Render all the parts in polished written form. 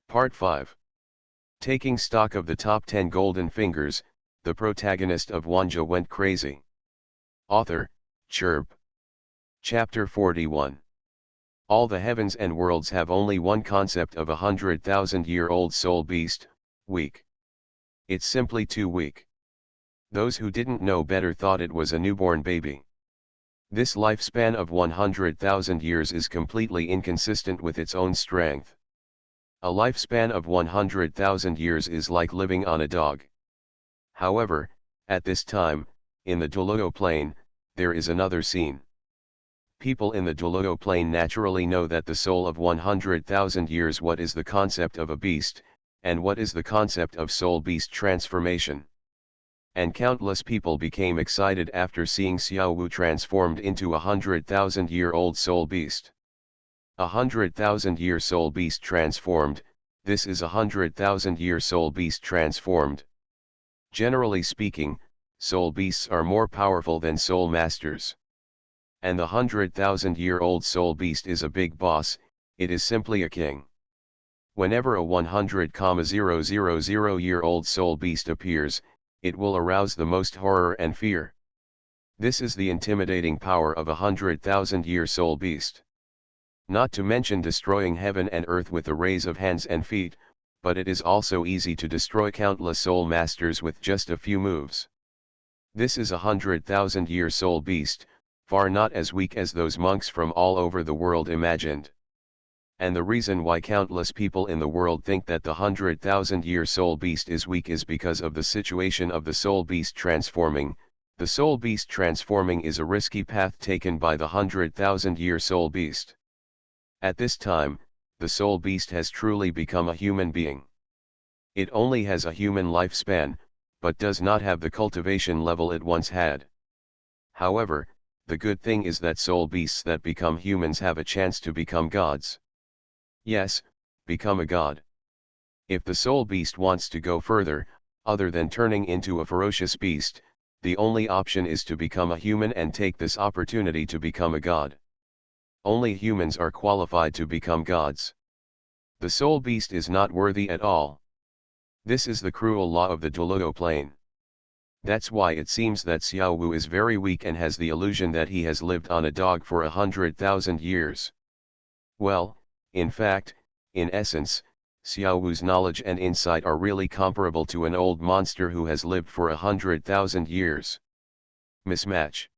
Part 5. Taking stock of the top 10 golden fingers, the protagonist of Wanjie went crazy. Author, Chirp. Chapter 41. All the heavens and worlds have only one concept of 100,000-year-old soul beast, weak. It's simply too weak. Those who didn't know better thought it was a newborn baby. This lifespan of 100,000 years is completely inconsistent with its own strength. A lifespan of 100,000 years is like living on a dog. However, at this time, in the Duluo plane, there is another scene. People in the Duluo plane naturally know that the soul of 100,000 years what is the concept of a beast, and what is the concept of soul-beast transformation. And countless people became excited after seeing Xiao Wu transformed into a 100,000-year-old soul beast. 100,000-year soul beast transformed, this is a 100,000-year soul beast transformed. Generally speaking, soul beasts are more powerful than soul masters. And the 100,000-year-old soul beast is a big boss, it is simply a king. Whenever a 100,000-year-old soul beast appears, it will arouse the most horror and fear. This is the intimidating power of a 100,000-year soul beast. Not to mention destroying heaven and earth with the rays of hands and feet, but it is also easy to destroy countless soul masters with just a few moves. This is a 100,000-year soul beast, far not as weak as those monks from all over the world imagined. And the reason why countless people in the world think that the 100,000-year soul beast is weak is because of the situation of the soul beast transforming. The soul beast transforming is a risky path taken by the 100,000-year soul beast. At this time, the soul beast has truly become a human being. It only has a human lifespan, but does not have the cultivation level it once had. However, the good thing is that soul beasts that become humans have a chance to become gods. Yes, become a god. If the soul beast wants to go further, other than turning into a ferocious beast, the only option is to become a human and take this opportunity to become a god. Only humans are qualified to become gods. The soul beast is not worthy at all. This is the cruel law of the Duluo plane. That's why it seems that Xiao Wu is very weak and has the illusion that he has lived on a dog for 100,000 years. Well, in fact, in essence, Xiao Wu's knowledge and insight are really comparable to an old monster who has lived for 100,000 years. Mismatch.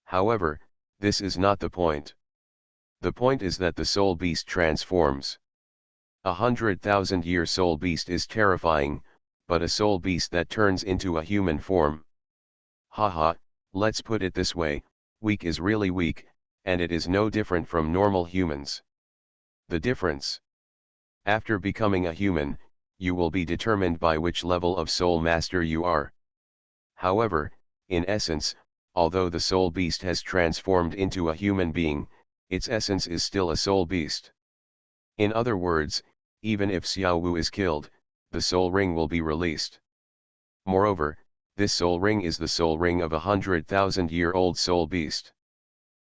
However, this is not the point. The point is that the soul beast transforms. 100,000-year soul beast is terrifying, but a soul beast that turns into a human form. Haha, let's put it this way, weak is really weak, and it is no different from normal humans. The difference. After becoming a human, you will be determined by which level of soul master you are. However, in essence, although the soul beast has transformed into a human being, its essence is still a soul beast. In other words, even if Xiao Wu is killed, the soul ring will be released. Moreover, this soul ring is the soul ring of a 100,000-year-old soul beast.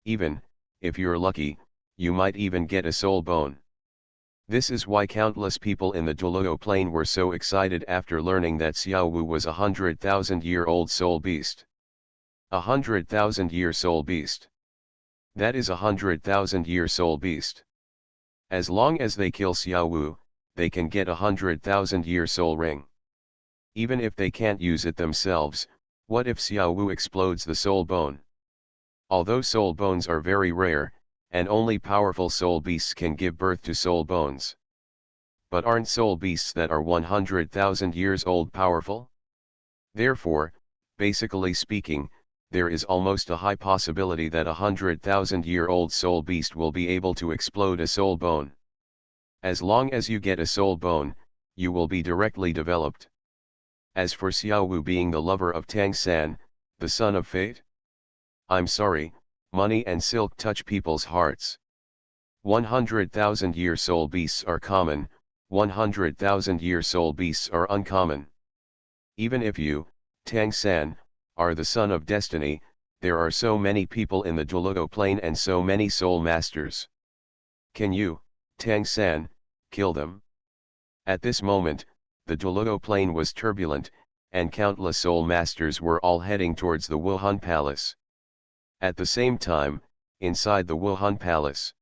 Even, if you're lucky, you might even get a soul bone. This is why countless people in the Duluo plane were so excited after learning that Xiao Wu was a 100,000-year-old soul beast. 100,000-year soul beast. That is a 100,000-year soul beast. As long as they kill Xiao Wu, they can get a 100,000-year soul ring. Even if they can't use it themselves, what if Xiao Wu explodes the soul bone? Although soul bones are very rare, and only powerful soul beasts can give birth to soul bones. But aren't soul beasts that are 100,000 years old powerful? Therefore, basically speaking, there is almost a high possibility that a 100,000-year-old soul beast will be able to explode a soul bone. As long as you get a soul bone, you will be directly developed. As for Xiao Wu being the lover of Tang San, the son of fate? I'm sorry, money and silk touch people's hearts. 100,000-year soul beasts are common, 100,000-year soul beasts are uncommon. Even if you, Tang San, are the son of destiny, there are so many people in the Duluo plane and so many soul masters. Can you, Tang San, kill them? At this moment, the Dolugo plain was turbulent, and countless soul masters were all heading towards the Wuhan Palace. At the same time, inside the Wuhan Palace,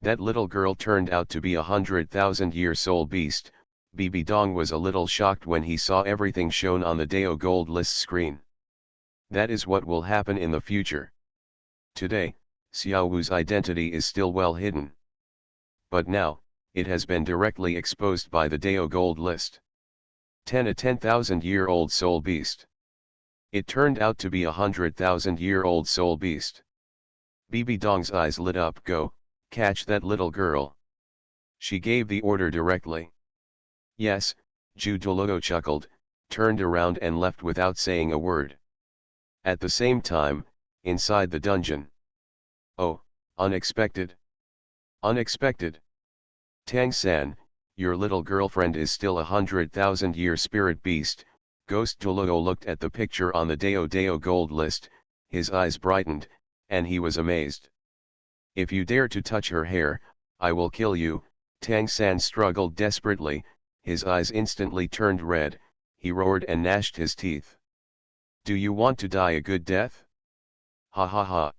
that little girl turned out to be 100,000-year soul beast. Bibi Dong was a little shocked when he saw everything shown on the Dao Gold List screen. That is what will happen in the future. Today, Xiao Wu's identity is still well hidden. But now, it has been directly exposed by the Dao Gold List. A 10,000-year-old soul beast. It turned out to be 100,000-year-old soul beast. Bibi Dong's eyes lit up. Go, catch that little girl. She gave the order directly. Yes, Zhu Dolugo chuckled, turned around and left without saying a word. At the same time, inside the dungeon. Oh, unexpected. Unexpected. Tang San, your little girlfriend is still 100,000-year spirit beast. Ghost Dolugo looked at the picture on the Dao Gold List, his eyes brightened, and he was amazed. If you dare to touch her hair, I will kill you. Tang San struggled desperately, his eyes instantly turned red, he roared and gnashed his teeth. Do you want to die a good death? Ha ha ha.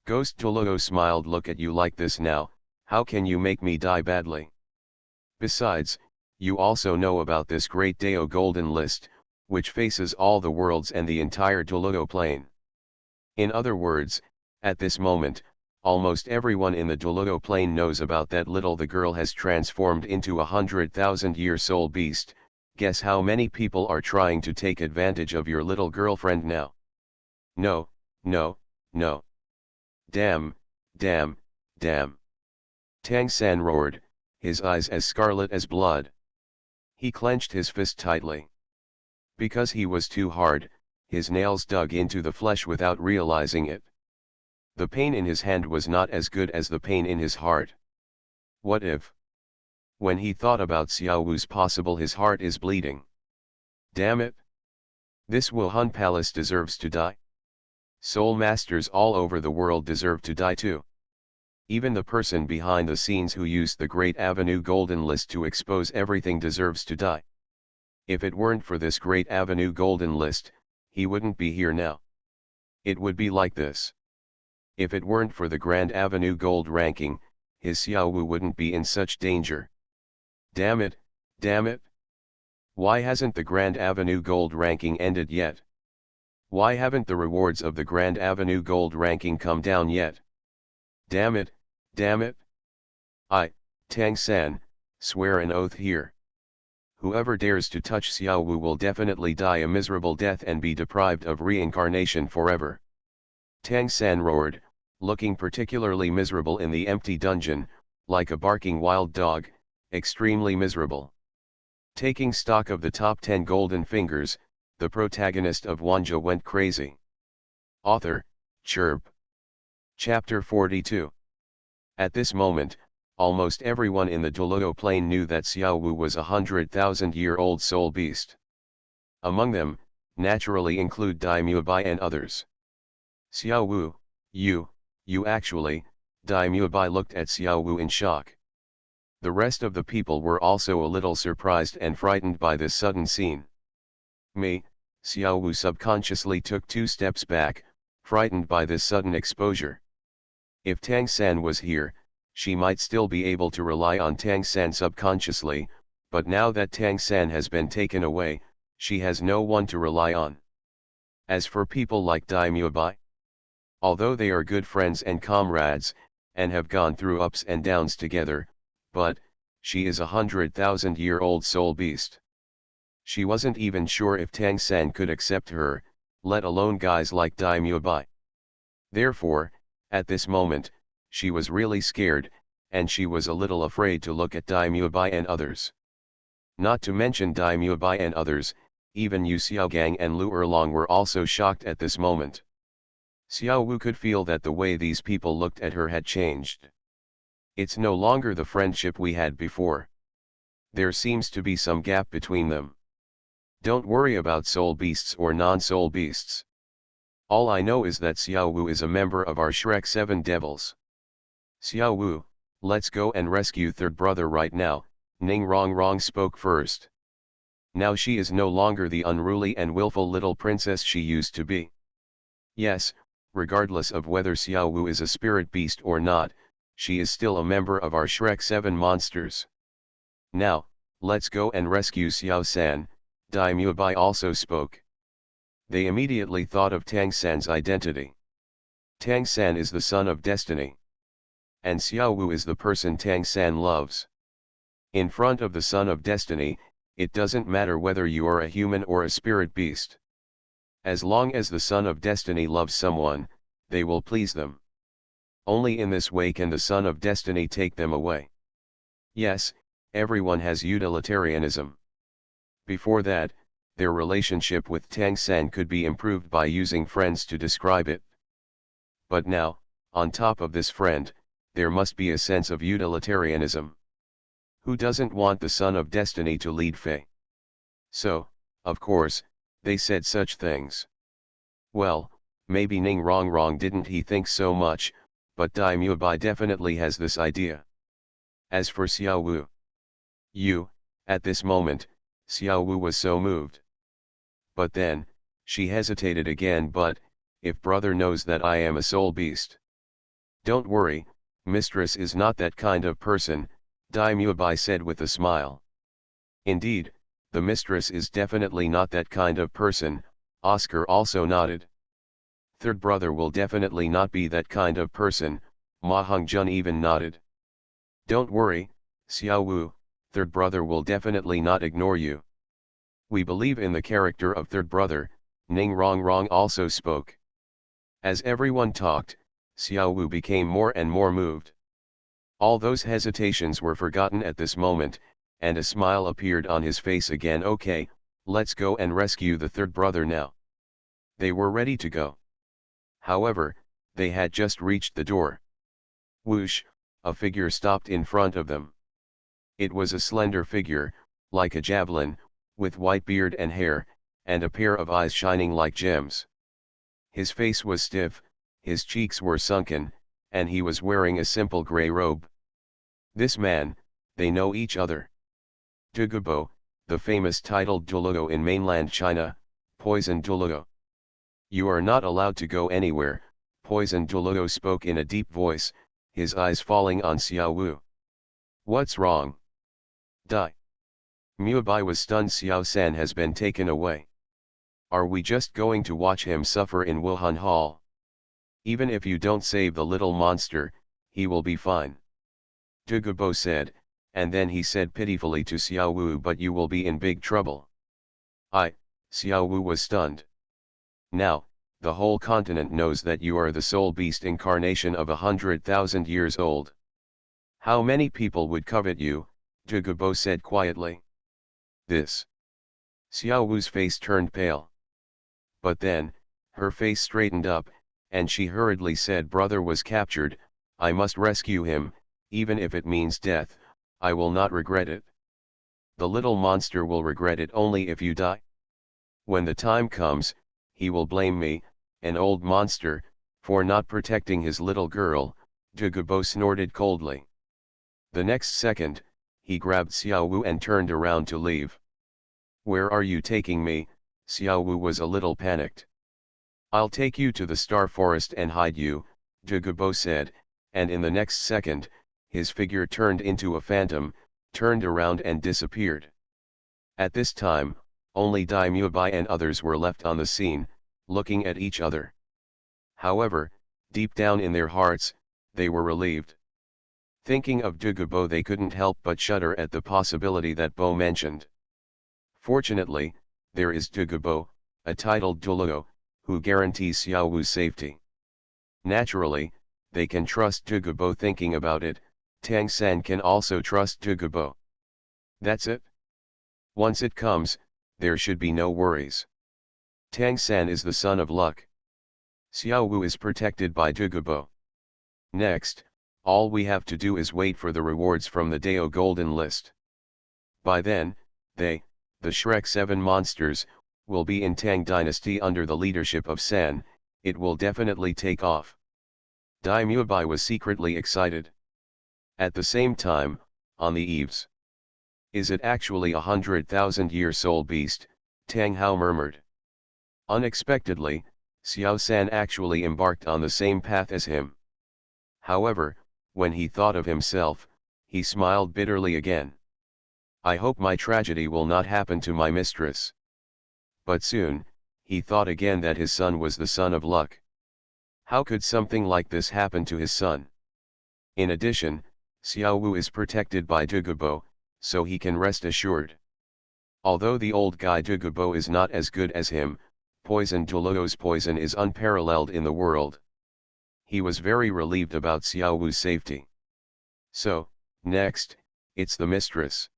Ghost Dolugo smiled. Look at you like this now, how can you make me die badly? Besides, you also know about this great Dao Golden List, which faces all the worlds and the entire Dolugo plane. In other words, at this moment, almost everyone in the Dolugo plane knows about that little the girl has transformed into 100,000-year soul beast. Guess how many people are trying to take advantage of your little girlfriend now? No, no, no. Damn, damn, damn. Tang San roared, his eyes as scarlet as blood. He clenched his fist tightly. Because he was too hard, his nails dug into the flesh without realizing it. The pain in his hand was not as good as the pain in his heart. What if? When he thought about Xiao Wu's possible, his heart is bleeding. Damn it! This Wuhan Palace deserves to die. Soul masters all over the world deserve to die too. Even the person behind the scenes who used the Great Avenue Golden List to expose everything deserves to die. If it weren't for this Great Avenue Golden List, he wouldn't be here now. It would be like this. If it weren't for the Grand Avenue Gold ranking, his Xiao Wu wouldn't be in such danger. Damn it, damn it. Why hasn't the Grand Avenue Gold ranking ended yet? Why haven't the rewards of the Grand Avenue Gold ranking come down yet? Damn it, damn it. I, Tang San, swear an oath here. Whoever dares to touch Xiao Wu will definitely die a miserable death and be deprived of reincarnation forever. Tang San roared, looking particularly miserable in the empty dungeon, like a barking wild dog, extremely miserable. Taking stock of the top 10 golden fingers, the protagonist of Wanjie went crazy. Author, Chirp. Chapter 42. At this moment, almost everyone in the Dolugo plane knew that Xiao Wu was a 100,000-year-old soul beast. Among them, naturally include Daimyo Bai and others. Xiao Wu, you actually, Daimyo Bai looked at Xiao Wu in shock. The rest of the people were also a little surprised and frightened by this sudden scene. Me, Xiao Wu subconsciously took 2 steps back, frightened by this sudden exposure. If Tang San was here, she might still be able to rely on Tang San subconsciously, but now that Tang San has been taken away, she has no one to rely on. As for people like Daimyo Bai, although they are good friends and comrades, and have gone through ups and downs together, but, she is a 100,000-year-old soul beast. She wasn't even sure if Tang San could accept her, let alone guys like Daimyo Bai. Therefore, at this moment, she was really scared, and she was a little afraid to look at Daimyo Bai and others. Not to mention Daimyo Bai and others, even Yu Xiaogang and Lu Erlong were also shocked at this moment. Xiao Wu could feel that the way these people looked at her had changed. It's no longer the friendship we had before. There seems to be some gap between them. Don't worry about soul beasts or non-soul beasts. All I know is that Xiao Wu is a member of our Shrek 7 Devils. Xiao Wu, let's go and rescue third brother right now, Ning Rongrong spoke first. Now she is no longer the unruly and willful little princess she used to be. Yes, regardless of whether Xiao Wu is a spirit beast or not, she is still a member of our Shrek 7 monsters. Now, let's go and rescue Xiao San, Dai Mubai also spoke. They immediately thought of Tang San's identity. Tang San is the son of destiny. And Xiao Wu is the person Tang San loves. In front of the son of destiny, it doesn't matter whether you are a human or a spirit beast. As long as the son of destiny loves someone, they will please them. Only in this way can the son of destiny take them away. Yes, everyone has utilitarianism. Before that, their relationship with Tang San could be improved by using friends to describe it. But now, on top of this friend, there must be a sense of utilitarianism. Who doesn't want the son of destiny to lead Fei? So, of course, they said such things. Well, maybe Ning Rongrong didn't he think so much, but Dai Mubai definitely has this idea. As for Xiao Wu, at this moment, Xiao Wu was so moved. But then, she hesitated again. But, if brother knows that I am a soul beast. Don't worry, mistress is not that kind of person, Dai Mubai said with a smile. Indeed, the mistress is definitely not that kind of person, Oscar also nodded. Third brother will definitely not be that kind of person, Ma Hongjun even nodded. Don't worry, Xiao Wu, third brother will definitely not ignore you. We believe in the character of third brother, Ning Rongrong also spoke. As everyone talked, Xiao Wu became more and more moved. All those hesitations were forgotten at this moment, and a smile appeared on his face again. Okay, let's go and rescue the third brother now. They were ready to go. However, they had just reached the door. Whoosh, a figure stopped in front of them. It was a slender figure, like a javelin, with white beard and hair, and a pair of eyes shining like gems. His face was stiff, his cheeks were sunken, and he was wearing a simple grey robe. This man, they know each other. Dugubo, the famous titled Dulugo in mainland China, Poison Dulugo. You are not allowed to go anywhere, Poison Dulugo spoke in a deep voice, his eyes falling on Xiao Wu. What's wrong? Dai Mubai was stunned. Xiao San has been taken away. Are we just going to watch him suffer in Wuhan Hall? Even if you don't save the little monster, he will be fine. Dugubo said, and then he said pitifully to Xiao Wu, but you will be in big trouble. Xiao Wu was stunned. Now, the whole continent knows that you are the soul beast incarnation of 100,000 years old. How many people would covet you? Dugubo said quietly. This. Xiao Wu's face turned pale. But then, her face straightened up, and she hurriedly said, brother was captured, I must rescue him, even if it means death, I will not regret it. The little monster will regret it only if you die. When the time comes, he will blame me, an old monster, for not protecting his little girl, Dugubo snorted coldly. The next second, he grabbed Xiao Wu and turned around to leave. Where are you taking me? Xiao Wu was a little panicked. I'll take you to the Star Forest and hide you, Dugubo said, and in the next second, his figure turned into a phantom, turned around and disappeared. At this time, only Dai Mubai and others were left on the scene, looking at each other. However, deep down in their hearts, they were relieved. Thinking of Dugubo, they couldn't help but shudder at the possibility that Bo mentioned. Fortunately, there is Dugubo, a titled Dulugo, who guarantees Xiao Wu's safety. Naturally, they can trust Dugubo. Thinking about it, Tang San can also trust Dugubo. That's it. Once it comes, there should be no worries. Tang San is the son of luck. Xiao Wu is protected by Dugubo. Next, all we have to do is wait for the rewards from the Dao Golden List. By then, the Shrek 7 monsters, will be in Tang Dynasty under the leadership of San. It will definitely take off. Dai Mubai was secretly excited. At the same time, on the eaves. Is it actually 100,000-year soul beast? Tang Hao murmured. Unexpectedly, Xiao San actually embarked on the same path as him. However, when he thought of himself, he smiled bitterly again. I hope my tragedy will not happen to my mistress. But soon, he thought again that his son was the son of luck. How could something like this happen to his son? In addition, Xiao Wu is protected by Dugubo, so he can rest assured. Although the old guy Dugubo is not as good as him, Poison Duluo's poison is unparalleled in the world. He was very relieved about Xiao Wu's safety. So, next, it's the mistress.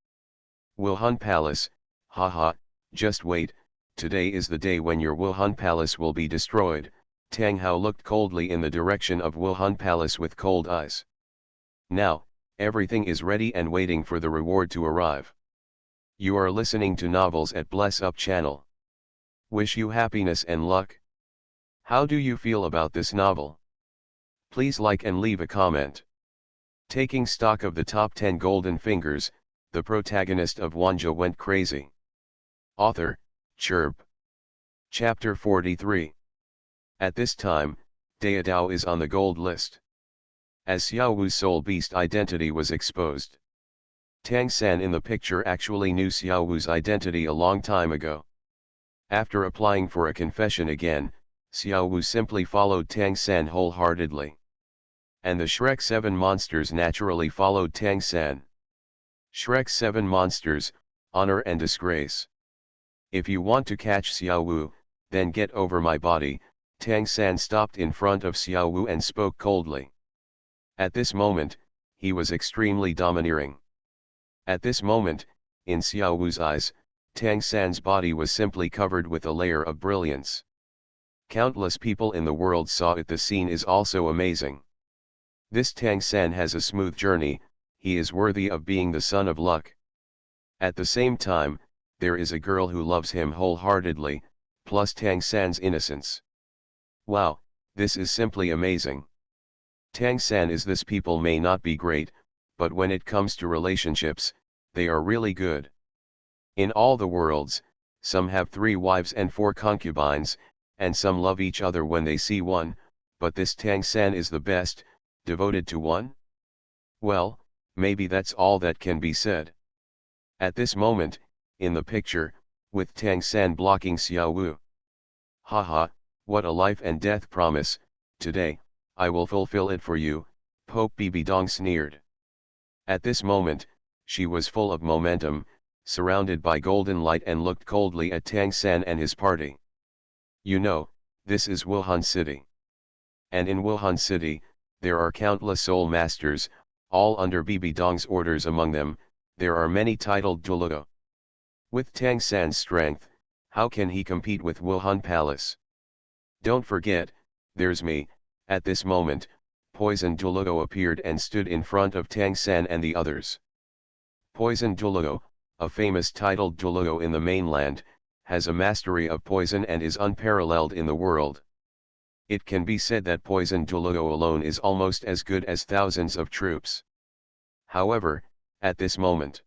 Wuhan Palace, haha, just wait, today is the day when your Wuhan Palace will be destroyed. Tang Hao looked coldly in the direction of Wuhan Palace with cold eyes. Now, everything is ready and waiting for the reward to arrive. You are listening to Novels at Bless Up channel. Wish you happiness and luck. How do you feel about this novel? Please like and leave a comment. Taking stock of the top 10 golden fingers, the protagonist of Wanjie went crazy. Author, Chirp. Chapter 43. At this time, Dao is on the gold list. As Xiao Wu's soul beast identity was exposed. Tang San in the picture actually knew Xiao Wu's identity a long time ago. After applying for a confession again, Xiao Wu simply followed Tang San wholeheartedly. And the Shrek 7 monsters naturally followed Tang San. Shrek 7 monsters, honor and disgrace. If you want to catch Xiao Wu, then get over my body. Tang San stopped in front of Xiao Wu and spoke coldly. At this moment, he was extremely domineering. At this moment, in Xiao Wu's eyes, Tang San's body was simply covered with a layer of brilliance. Countless people in the world saw it. The scene is also amazing. This Tang San has a smooth journey, he is worthy of being the son of luck. At the same time, there is a girl who loves him wholeheartedly, plus Tang San's innocence. Wow, this is simply amazing. Tang San is this. People may not be great, but when it comes to relationships, they are really good. In all the worlds, some have 3 wives and 4 concubines, and some love each other when they see one, but this Tang San is the best, devoted to one? Well, maybe that's all that can be said. At this moment, in the picture, with Tang San blocking Xiao Wu. Haha, what a life and death promise, today, I will fulfill it for you, Pope Bibi Dong sneered. At this moment, she was full of momentum, surrounded by golden light and looked coldly at Tang San and his party. You know, this is Wuhan City. And in Wuhan City, there are countless soul masters, all under Bibi Dong's orders. Among them, there are many titled Duluo. With Tang San's strength, how can he compete with Wuhan Palace? Don't forget, there's me. At this moment, Poison Duluo appeared and stood in front of Tang San and the others. Poison Duluo, a famous titled Duluo in the mainland, has a mastery of poison and is unparalleled in the world. It can be said that Poison Duluo alone is almost as good as thousands of troops. However, at this moment,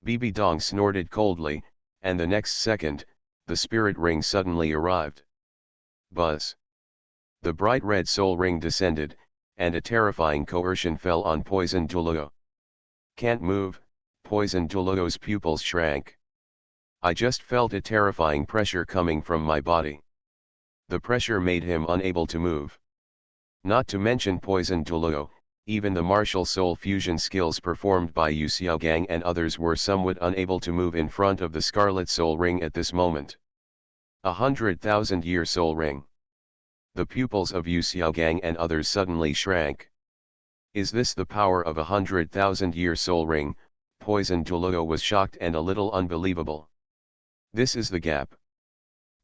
Bibi Dong snorted coldly, and the next second, the spirit ring suddenly arrived. Buzz. The bright red soul ring descended, and a terrifying coercion fell on Poison Duluo. Can't move, Poison Duluo's pupils shrank. I just felt a terrifying pressure coming from my body. The pressure made him unable to move. Not to mention Poison Duluo, even the martial soul fusion skills performed by Yu Xiaogang and others were somewhat unable to move in front of the Scarlet Soul Ring at this moment. 100,000-year soul ring. The pupils of Yu Xiaogang and others suddenly shrank. Is this the power of 100,000-year soul ring? Poison Duluo was shocked and a little unbelievable. This is the gap.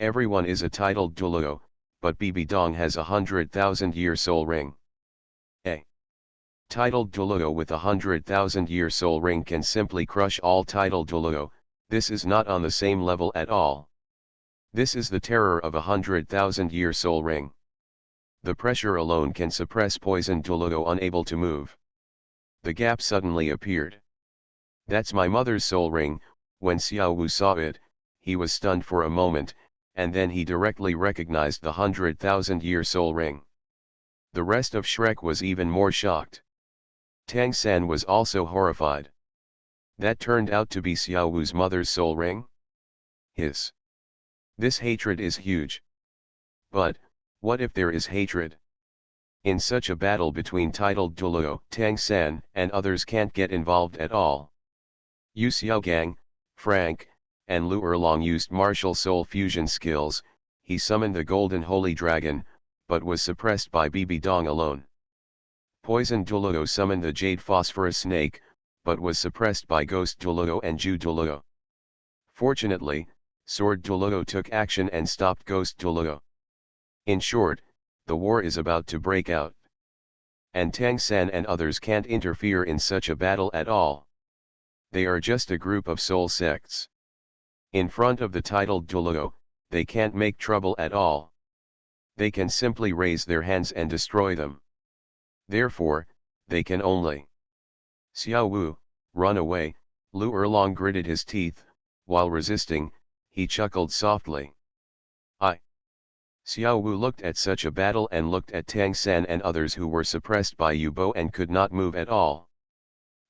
Everyone is a titled Duluo, but Bibi Dong has 100,000-year soul ring. A titled Duluo with 100,000-year soul ring can simply crush all titled Duluo. This is not on the same level at all. This is the terror of 100,000-year soul ring. The pressure alone can suppress Poison Duluo unable to move. The gap suddenly appeared. That's my mother's soul ring. When Xiao Wu saw it, he was stunned for a moment, and then he directly recognized the 100,000-year soul ring. The rest of Shrek was even more shocked. Tang San was also horrified. That turned out to be Xiao Wu's mother's soul ring? His. This hatred is huge. But, what if there is hatred? In such a battle between titled Duluo, Tang San, and others can't get involved at all. Yu Xiaogang, Frank, and Lu Erlong used martial soul fusion skills. He summoned the golden holy dragon, but was suppressed by Bibi Dong alone. Poison Duluo summoned the jade phosphorus snake, but was suppressed by Ghost Duluo and Ju Duluo. Fortunately, Sword Duluo took action and stopped Ghost Duluo. In short, the war is about to break out. And Tang San and others can't interfere in such a battle at all. They are just a group of soul sects. In front of the titled Duluo, they can't make trouble at all. They can simply raise their hands and destroy them. Therefore, they can only. Xiao Wu, run away. Lu Erlong gritted his teeth. While resisting, he chuckled softly. Xiao Wu looked at such a battle and looked at Tang San and others who were suppressed by Yu Bo and could not move at all.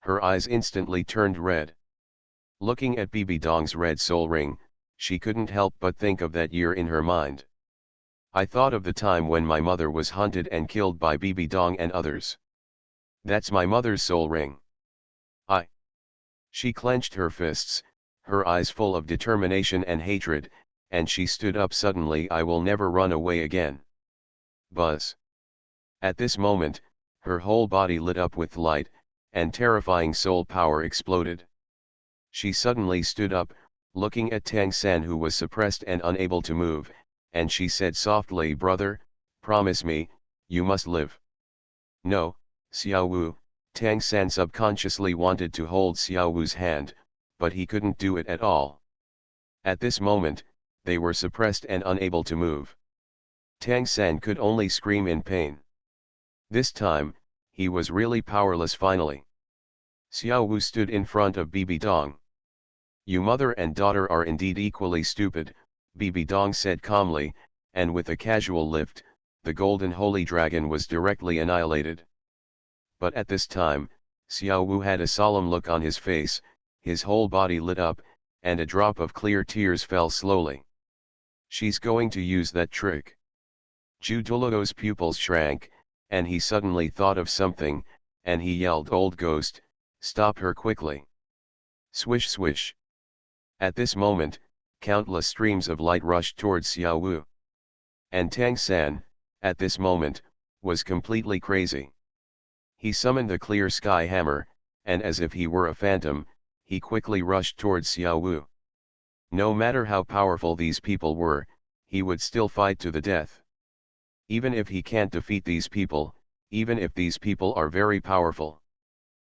Her eyes instantly turned red. Looking at Bibi Dong's red soul ring, she couldn't help but think of that year in her mind. I thought of the time when my mother was hunted and killed by Bibi Dong and others. That's my mother's soul ring. She clenched her fists, her eyes full of determination and hatred, and she stood up suddenly. I will never run away again. Buzz. At this moment, her whole body lit up with light, and terrifying soul power exploded. She suddenly stood up, looking at Tang San who was suppressed and unable to move, and she said softly, "Brother, promise me, you must live." "No, Xiao Wu." Tang San subconsciously wanted to hold Xiao Wu's hand, but he couldn't do it at all. At this moment, they were suppressed and unable to move. Tang San could only scream in pain. This time, he was really powerless finally. Xiao Wu stood in front of Bibi Dong. "You mother and daughter are indeed equally stupid," Bibi Dong said calmly, and with a casual lift, the golden holy dragon was directly annihilated. But at this time, Xiao Wu had a solemn look on his face, his whole body lit up, and a drop of clear tears fell slowly. She's going to use that trick. Ju Duluo's pupils shrank, and he suddenly thought of something, and he yelled, "Old ghost, stop her quickly." Swish swish. At this moment, countless streams of light rushed towards Xiao Wu. And Tang San, at this moment, was completely crazy. He summoned the clear sky hammer, and as if he were a phantom, he quickly rushed towards Xiao Wu. No matter how powerful these people were, he would still fight to the death. Even if he can't defeat these people, even if these people are very powerful.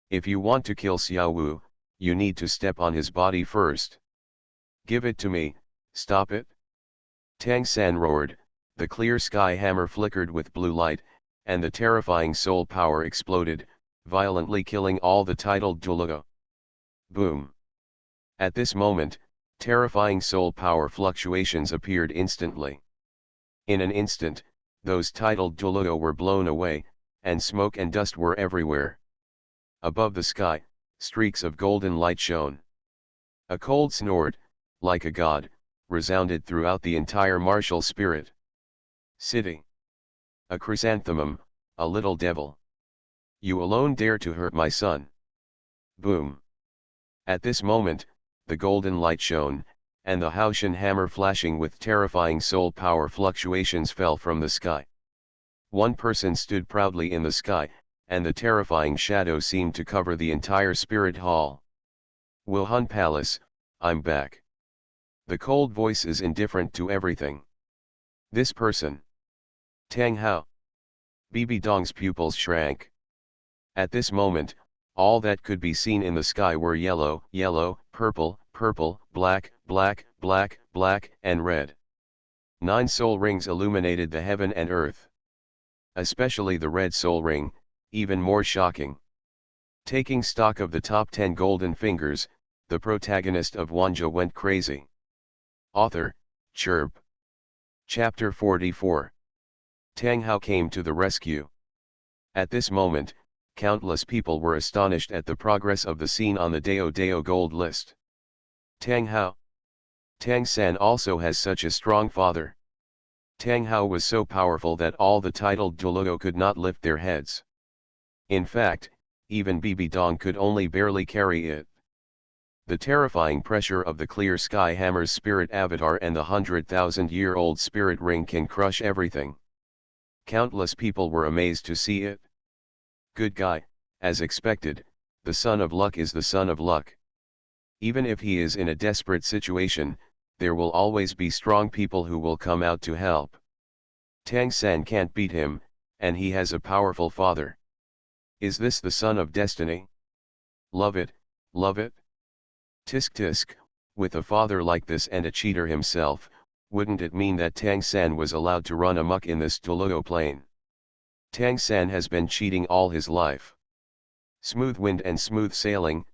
If you want to kill Xiao Wu, you need to step on his body first. "Give it to me, stop it." Tang San roared, the clear sky hammer flickered with blue light, and the terrifying soul power exploded, violently killing all the titled Duluo. Boom. At this moment, terrifying soul power fluctuations appeared instantly. In an instant, those titled Duluo were blown away, and smoke and dust were everywhere. Above the sky, streaks of golden light shone. A cold snort, like a god, resounded throughout the entire martial spirit. City. A chrysanthemum, a little devil. You alone dare to hurt my son. Boom. At this moment, the golden light shone, and the Haoshan hammer flashing with terrifying soul power fluctuations fell from the sky. One person stood proudly in the sky, and the terrifying shadow seemed to cover the entire spirit hall. "Wuhan Palace, I'm back." The cold voice is indifferent to everything. This person. Tang Hao. Bibi Dong's pupils shrank. At this moment, all that could be seen in the sky were yellow, yellow, purple, purple, black, black, black, black, and red. 9 soul rings illuminated the heaven and earth. Especially the red soul ring, even more shocking. Taking stock of the top 10 golden fingers, the protagonist of Wanjie went crazy. Author, Chirp. Chapter 44. Tang Hao came to the rescue. At this moment, countless people were astonished at the progress of the scene on the Dao Dao gold list. Tang Hao. Tang San also has such a strong father. Tang Hao was so powerful that all the titled Duluo could not lift their heads. In fact, even Bibi Dong could only barely carry it. The terrifying pressure of the clear sky hammer's spirit avatar and the 100,000-year-old spirit ring can crush everything. Countless people were amazed to see it. Good guy, as expected, the son of luck is the son of luck. Even if he is in a desperate situation, there will always be strong people who will come out to help. Tang San can't beat him, and he has a powerful father. Is this the son of destiny? Love it, love it. Tisk tisk, with a father like this and a cheater himself, wouldn't it mean that Tang San was allowed to run amok in this Duluo plane? Tang San has been cheating all his life. Smooth wind and smooth sailing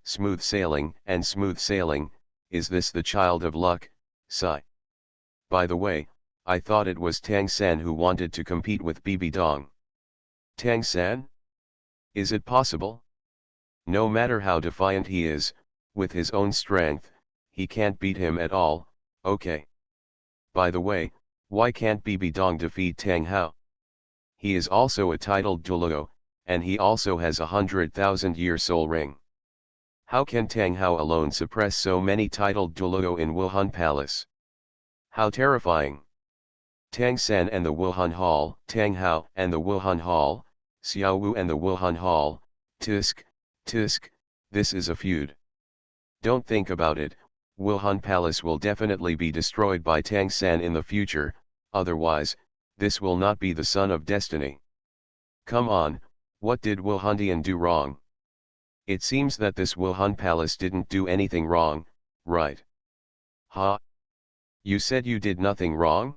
and smooth sailing, is this the child of luck, Sci? By the way, I thought it was Tang San who wanted to compete with Bibi Dong. Tang San? Is it possible? No matter how defiant he is, with his own strength, he can't beat him at all, okay. By the way, why can't Bibi Dong defeat Tang Hao? He is also a titled Duluo, and he also has a 100,000-year soul ring. How can Tang Hao alone suppress so many titled Duluo in Wuhan Palace? How terrifying! Tang San and the Wuhan Hall, Tang Hao and the Wuhan Hall, Xiao Wu and the Wuhan Hall, tisk, tisk, this is a feud. Don't think about it, Wuhan Palace will definitely be destroyed by Tang San in the future, otherwise, this will not be the son of destiny. Come on, what did Wuhandian do wrong? It seems that this Wuhan Palace didn't do anything wrong, right? Huh? You said you did nothing wrong?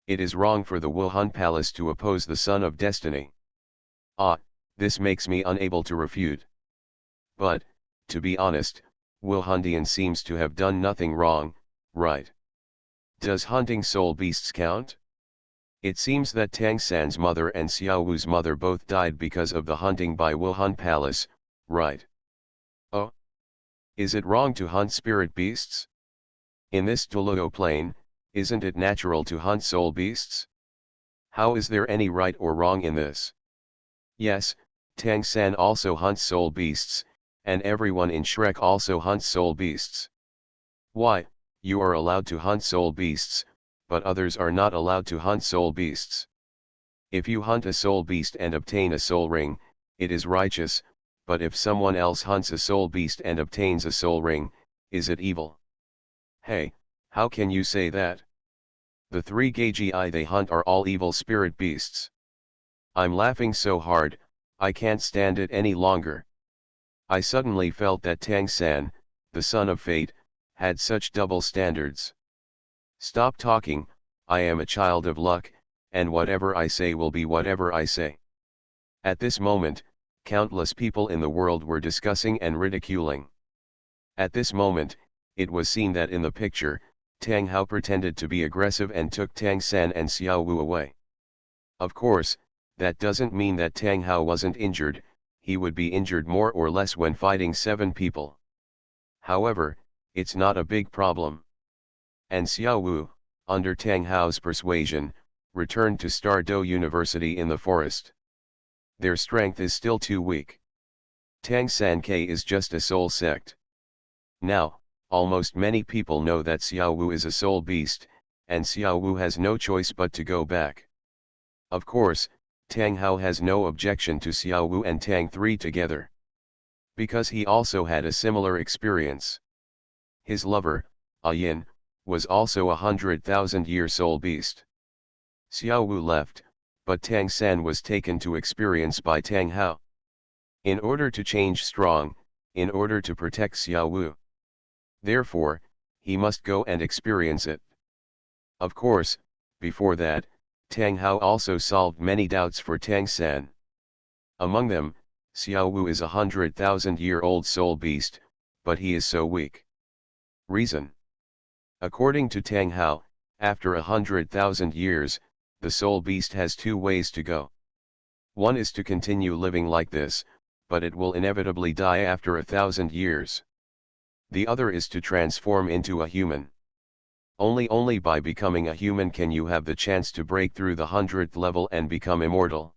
It is wrong for the Wuhan Palace to oppose the son of destiny. Ah, this makes me unable to refute. But, to be honest, Wuhandian seems to have done nothing wrong, right? Does hunting soul beasts count? It seems that Tang San's mother and Xiao Wu's mother both died because of the hunting by Wuhan Palace, right? Oh? Is it wrong to hunt spirit beasts? In this Duluo plane, isn't it natural to hunt soul beasts? How is there any right or wrong in this? Yes, Tang San also hunts soul beasts, and everyone in Shrek also hunts soul beasts. Why, you are allowed to hunt soul beasts, but others are not allowed to hunt soul beasts. If you hunt a soul beast and obtain a soul ring, it is righteous, but if someone else hunts a soul beast and obtains a soul ring, is it evil? Hey, how can you say that? The three Gagi they hunt are all evil spirit beasts. I'm laughing so hard, I can't stand it any longer. I suddenly felt that Tang San, the son of fate, had such double standards. Stop talking, I am a child of luck, and whatever I say will be whatever I say. At this moment, countless people in the world were discussing and ridiculing. At this moment, it was seen that in the picture, Tang Hao pretended to be aggressive and took Tang San and Xiao Wu away. Of course, that doesn't mean that Tang Hao wasn't injured, he would be injured more or less when fighting 7 people. However, it's not a big problem. And Xiao Wu, under Tang Hao's persuasion, returned to Stardo University in the forest. Their strength is still too weak. Tang San K is just a soul sect. Now, almost many people know that Xiao Wu is a soul beast, and Xiao Wu has no choice but to go back. Of course, Tang Hao has no objection to Xiao Wu and Tang 3 together. Because he also had a similar experience. His lover, Yin, was also a 100,000-year soul beast. Xiao Wu left, but Tang San was taken to experience by Tang Hao. In order to change strong, in order to protect Xiao Wu. Therefore, he must go and experience it. Of course, before that, Tang Hao also solved many doubts for Tang San. Among them, Xiao Wu is 100,000-year-old soul beast, but he is so weak. Reason. According to Tang Hao, after 100,000 years, the soul beast has two ways to go. One is to continue living like this, but it will inevitably die after 1,000 years. The other is to transform into a human. Only by becoming a human can you have the chance to break through the 100th level and become immortal.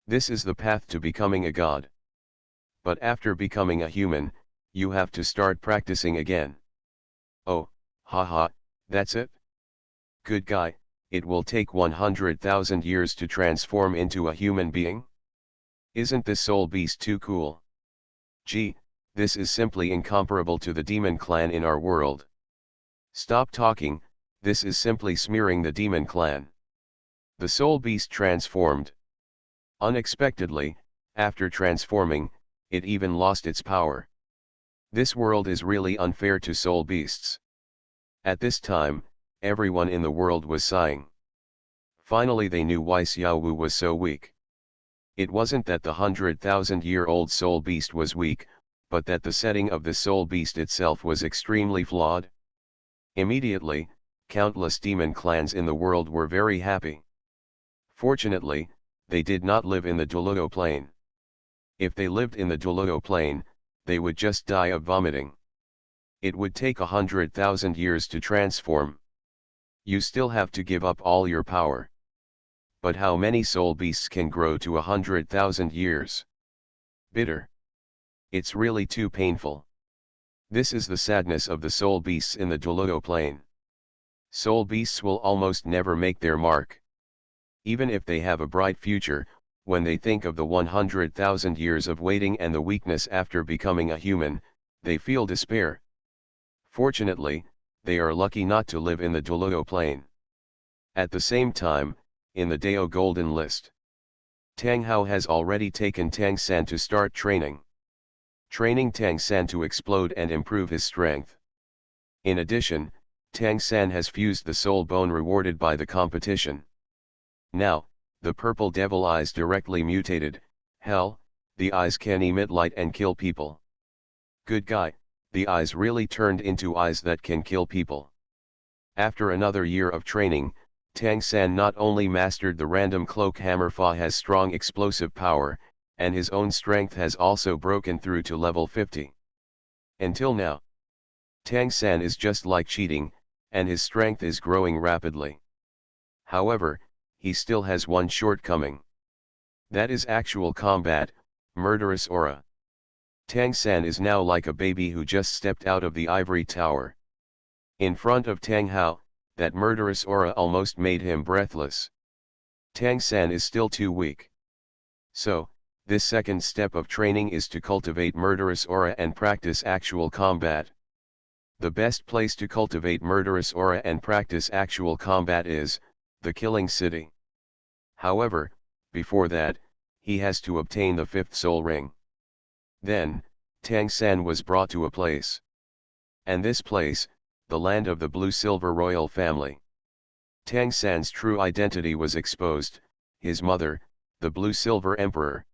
This is the path to becoming a god. But after becoming a human, you have to start practicing again. Oh, haha, that's it? Good guy, it will take 100,000 years to transform into a human being? Isn't this soul beast too cool? Gee, this is simply incomparable to the demon clan in our world. Stop talking, this is simply smearing the demon clan. The soul beast transformed. Unexpectedly, after transforming, it even lost its power. This world is really unfair to soul beasts. At this time, everyone in the world was sighing. Finally they knew why Xiao Wu was so weak. It wasn't that the 100,000-year-old soul beast was weak, but that the setting of the soul beast itself was extremely flawed. Immediately, countless demon clans in the world were very happy. Fortunately, they did not live in the Duluo plain. If they lived in the Duluo plain, they would just die of vomiting. It would take 100,000 years to transform. You still have to give up all your power. But how many soul beasts can grow to 100,000 years? Bitter. It's really too painful. This is the sadness of the soul beasts in the Duluo plain. Soul beasts will almost never make their mark. Even if they have a bright future, when they think of the 100,000 years of waiting and the weakness after becoming a human, they feel despair. Fortunately, they are lucky not to live in the Duluo plain. At the same time, in the Dao Golden List, Tang Hao has already taken Tang San to start training. Training Tang San to explode and improve his strength. In addition, Tang San has fused the soul bone rewarded by the competition. Now, the purple devil eyes directly mutated. Hell, the eyes can emit light and kill people. Good guy, the eyes really turned into eyes that can kill people. After another year of training, Tang San not only mastered the random cloak hammer Fa has strong explosive power, and his own strength has also broken through to level 50. Until now, Tang San is just like cheating, and his strength is growing rapidly. However, he still has one shortcoming. That is actual combat, murderous aura. Tang San is now like a baby who just stepped out of the ivory tower. In front of Tang Hao, that murderous aura almost made him breathless. Tang San is still too weak. So, this second step of training is to cultivate murderous aura and practice actual combat. The best place to cultivate murderous aura and practice actual combat is the Killing City. However, before that, he has to obtain the fifth soul ring. Then, Tang San was brought to a place. And this place, the land of the blue-silver royal family. Tang San's true identity was exposed, his mother, the blue-silver emperor.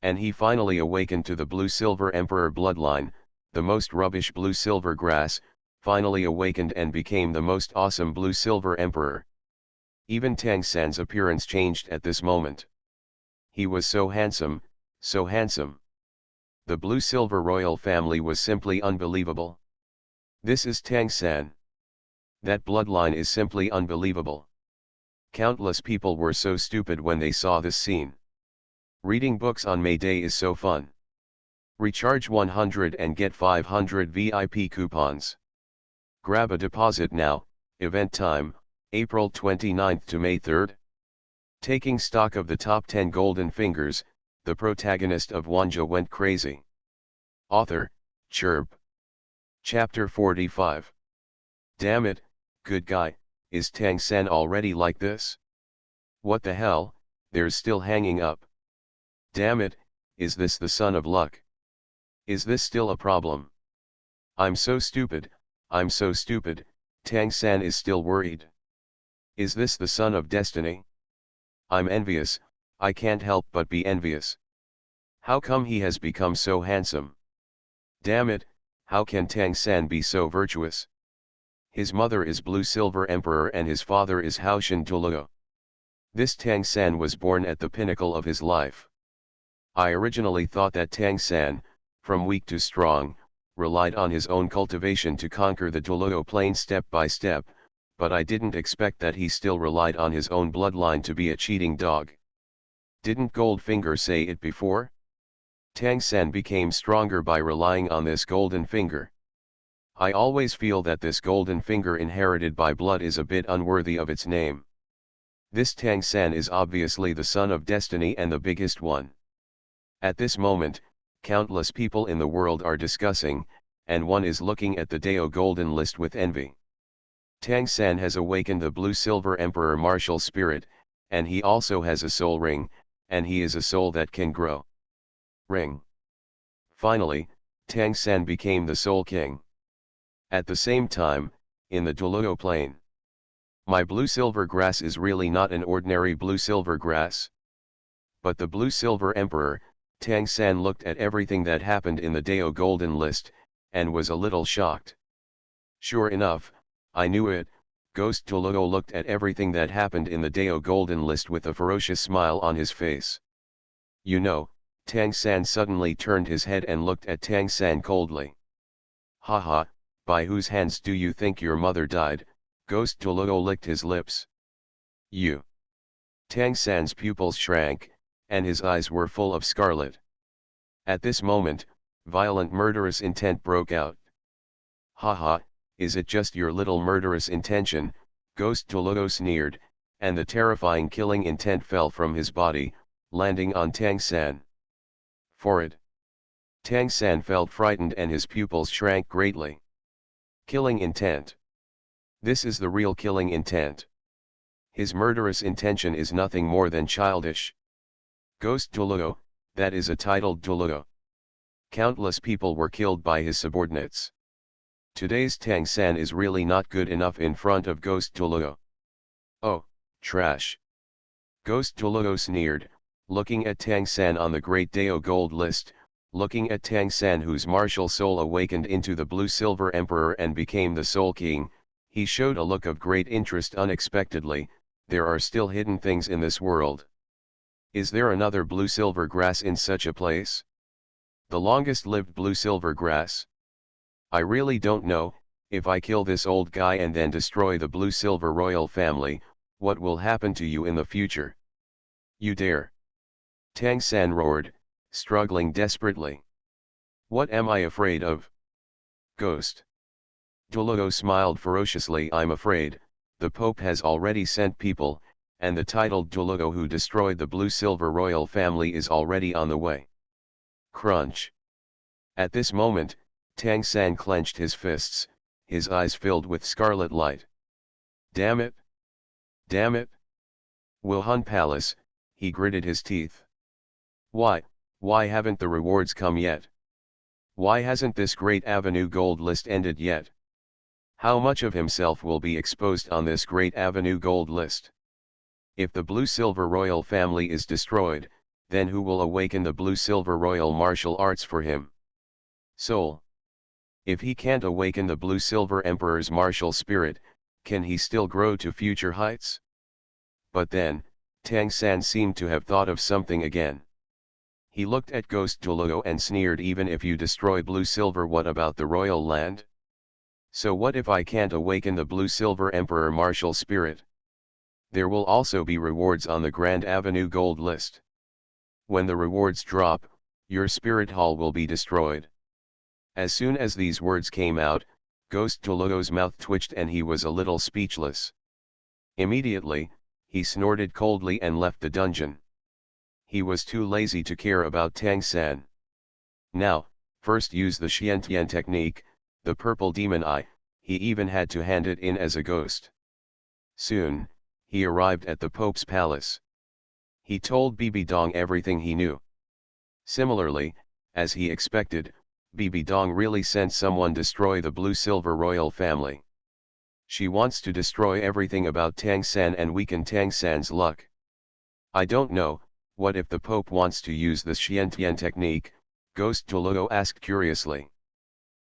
And he finally awakened to the blue-silver emperor bloodline, the most rubbish blue-silver grass, finally awakened and became the most awesome blue-silver emperor. Even Tang San's appearance changed at this moment. He was so handsome, so handsome. The blue-silver royal family was simply unbelievable. This is Tang San. That bloodline is simply unbelievable. Countless people were so stupid when they saw this scene. Reading books on May Day is so fun. Recharge 100 and get 500 VIP coupons. Grab a deposit now. Event time, April 29th to May 3rd. Taking stock of the top 10 golden fingers, the protagonist of Wanjie went crazy. Author, Chirp. Chapter 45. Damn it, good guy, is Tang San already like this? What the hell, there's still hanging up. Damn it, is this the son of luck? Is this still a problem? I'm so stupid, I'm so stupid, Tang San is still worried. Is this the son of destiny? I'm envious, I can't help but be envious. How come he has become so handsome? Damn it, how can Tang San be so virtuous? His mother is Blue Silver Emperor and his father is Haoshan Tuluo. This Tang San was born at the pinnacle of his life. I originally thought that Tang San, from weak to strong, relied on his own cultivation to conquer the Tuluo plain step by step, but I didn't expect that he still relied on his own bloodline to be a cheating dog. Didn't Goldfinger say it before? Tang San became stronger by relying on this golden finger. I always feel that this golden finger inherited by blood is a bit unworthy of its name. This Tang San is obviously the son of destiny and the biggest one. At this moment, countless people in the world are discussing, and one is looking at the Dao Golden List with envy. Tang San has awakened the Blue Silver Emperor martial spirit, and he also has a soul ring, and he is a soul that can grow. Ring. Finally, Tang San became the Soul King. At the same time, in the Tuluo plain. My blue-silver grass is really not an ordinary blue-silver grass. But the Blue-Silver Emperor, Tang San looked at everything that happened in the Dao Golden List, and was a little shocked. Sure enough, I knew it, Ghost Tuluo looked at everything that happened in the Dao Golden List with a ferocious smile on his face. You know, Tang San suddenly turned his head and looked at Tang San coldly. Haha, by whose hands do you think your mother died? Ghost Tuluo licked his lips. You. Tang San's pupils shrank, and his eyes were full of scarlet. At this moment, violent murderous intent broke out. Haha, is it just your little murderous intention? Ghost Tuluo sneered, and the terrifying killing intent fell from his body, landing on Tang San. For it. Tang San felt frightened and his pupils shrank greatly. Killing intent. This is the real killing intent. His murderous intention is nothing more than childish. Ghost Tuluo, that is a titled Tuluo. Countless people were killed by his subordinates. Today's Tang San is really not good enough in front of Ghost Tuluo. Oh, trash. Ghost Tuluo sneered, looking at Tang San on the Great Dao Gold List, looking at Tang San whose martial soul awakened into the Blue-Silver Emperor and became the Soul King, he showed a look of great interest unexpectedly. There are still hidden things in this world. Is there another blue-silver grass in such a place? The longest-lived blue-silver grass? I really don't know. If I kill this old guy and then destroy the blue-silver royal family, what will happen to you in the future? You dare? Tang San roared, struggling desperately. What am I afraid of? Ghost. Tuluo smiled ferociously. I'm afraid, the Pope has already sent people, and the titled Tuluo who destroyed the blue-silver royal family is already on the way. Crunch. At this moment, Tang San clenched his fists, his eyes filled with scarlet light. Damn it! Damn it! Wuhan Palace, he gritted his teeth. Why haven't the rewards come yet? Why hasn't this great Avenue Gold List ended yet? How much of himself will be exposed on this great Avenue Gold List? If the Blue-Silver Royal family is destroyed, then who will awaken the Blue-Silver Royal martial arts for him? Soul. If he can't awaken the Blue-Silver Emperor's martial spirit, can he still grow to future heights? But then, Tang San seemed to have thought of something again. He looked at Ghost Tuluo and sneered. Even if you destroy Blue-Silver, what about the royal land? So what if I can't awaken the Blue-Silver Emperor martial spirit? There will also be rewards on the Grand Avenue Gold List. When the rewards drop, your spirit hall will be destroyed. As soon as these words came out, Ghost Tuluo's mouth twitched and he was a little speechless. Immediately, he snorted coldly and left the dungeon. He was too lazy to care about Tang San. Now, first use the Xiantian technique, the purple demon eye. He even had to hand it in as a ghost. Soon, he arrived at the Pope's palace. He told Bibi Dong everything he knew. Similarly, as he expected, Bibi Dong really sent someone destroy the Blue-Silver royal family. She wants to destroy everything about Tang San and weaken Tang San's luck. I don't know, What if the Pope wants to use the Xiantian technique? Ghost Toluo asked curiously.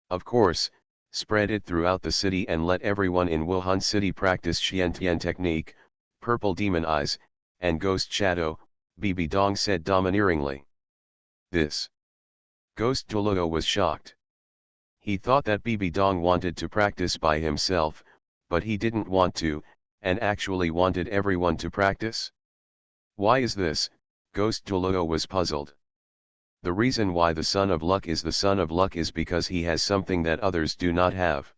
Of course, spread it throughout the city and let everyone in Wuhan City practice Xiantian technique, Purple Demon Eyes, and Ghost Shadow, Bibi Dong said domineeringly. This. Ghost Toluo was shocked. He thought that Bibi Dong wanted to practice by himself, but he didn't want to, and actually wanted everyone to practice? Why is this? Ghost Toluo was puzzled. The reason why the Son of Luck is the Son of Luck is because he has something that others do not have.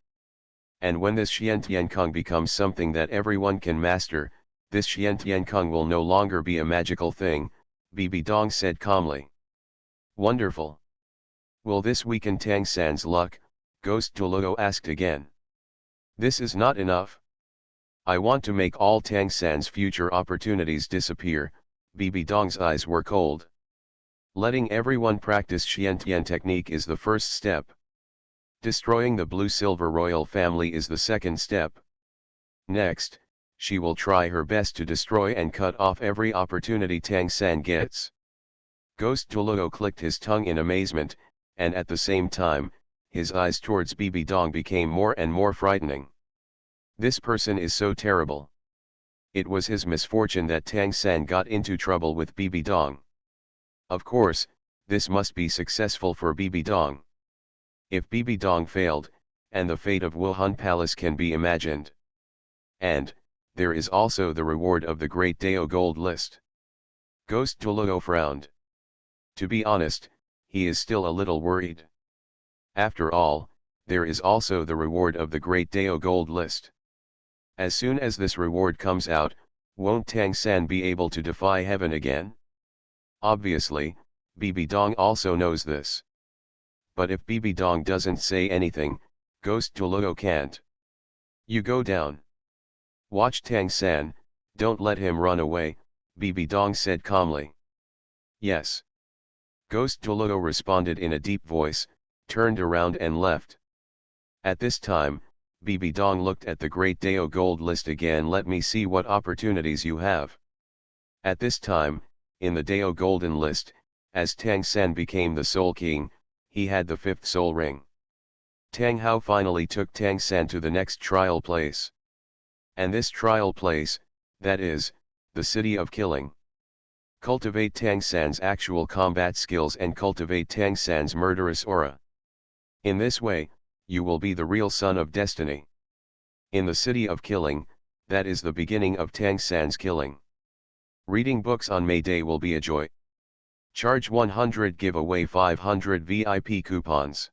And when this Xiantian Kung becomes something that everyone can master, this Xiantian Kung will no longer be a magical thing, Bibi Dong said calmly. Wonderful. Will this weaken Tang San's luck? Ghost Toluo asked again. This is not enough. I want to make all Tang San's future opportunities disappear. Bibi Dong's eyes were cold. Letting everyone practice Xiantian technique is the first step. Destroying the blue-silver royal family is the second step. Next, she will try her best to destroy and cut off every opportunity Tang San gets. Ghost Toluo clicked his tongue in amazement, and at the same time, his eyes towards Bibi Dong became more and more frightening. This person is so terrible. It was his misfortune that Tang San got into trouble with Bibi Dong. Of course, this must be successful for Bibi Dong. If Bibi Dong failed, and the fate of Wuhan Palace can be imagined. And, there is also the reward of the Great Dao Gold List. Ghost Toluo frowned. To be honest, he is still a little worried. After all, there is also the reward of the Great Dao Gold List. As soon as this reward comes out, won't Tang San be able to defy heaven again? Obviously, Bibi Dong also knows this. But if Bibi Dong doesn't say anything, Ghost Toluo can't. You go down. Watch Tang San, don't let him run away, Bibi Dong said calmly. Yes. Ghost Toluo responded in a deep voice, turned around and left. At this time, Bibi Dong looked at the Great Dao Gold List again. Let me see what opportunities you have. At this time, in the Dao Golden List, as Tang San became the Soul King, he had the 5th Soul Ring. Tang Hao finally took Tang San to the next trial place. And this trial place, that is, the City of Killing. Cultivate Tang San's actual combat skills and cultivate Tang San's murderous aura. In this way, you will be the real son of destiny. In the City of Killing, that is the beginning of Tang San's killing. Reading books on May Day will be a joy. Charge 100, give away 500 VIP coupons.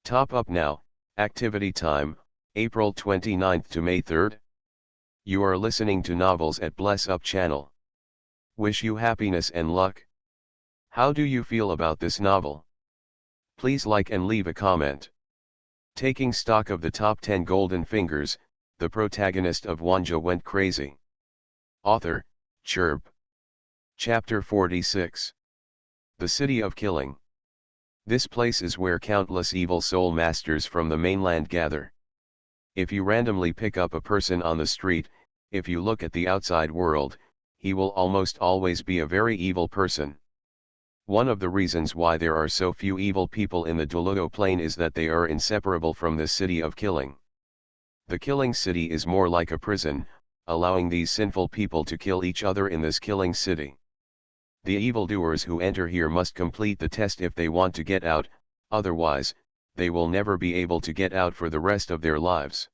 Top up now, activity time, April 29th to May 3rd. You are listening to Novels at Bless Up channel. Wish you happiness and luck. How do you feel about this novel? Please like and leave a comment. Taking stock of the top 10 golden fingers, the protagonist of Wanjie went crazy. Author, Chirp. Chapter 46. The City of Killing. This place is where countless evil soul masters from the mainland gather. If you randomly pick up a person on the street, if you look at the outside world, he will almost always be a very evil person. One of the reasons why there are so few evil people in the Duluo Plain is that they are inseparable from the City of Killing. The Killing City is more like a prison, allowing these sinful people to kill each other in this Killing City. The evildoers who enter here must complete the test if they want to get out, otherwise, they will never be able to get out for the rest of their lives.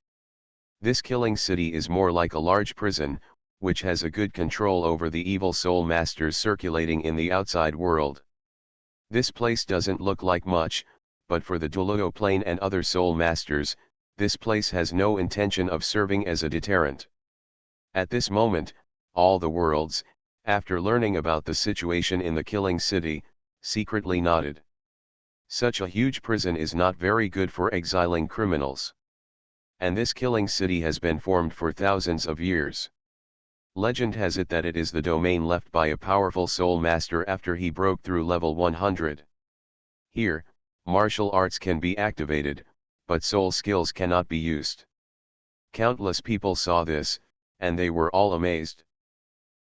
This Killing City is more like a large prison, which has a good control over the evil soul masters circulating in the outside world. This place doesn't look like much, but for the Duluo Plain and other soul masters, this place has no intention of serving as a deterrent. At this moment, all the worlds, after learning about the situation in the Killing City, secretly nodded. Such a huge prison is not very good for exiling criminals. And this Killing City has been formed for thousands of years. Legend has it that it is the domain left by a powerful soul master after he broke through level 100. Here, martial arts can be activated, but soul skills cannot be used. Countless people saw this, and they were all amazed.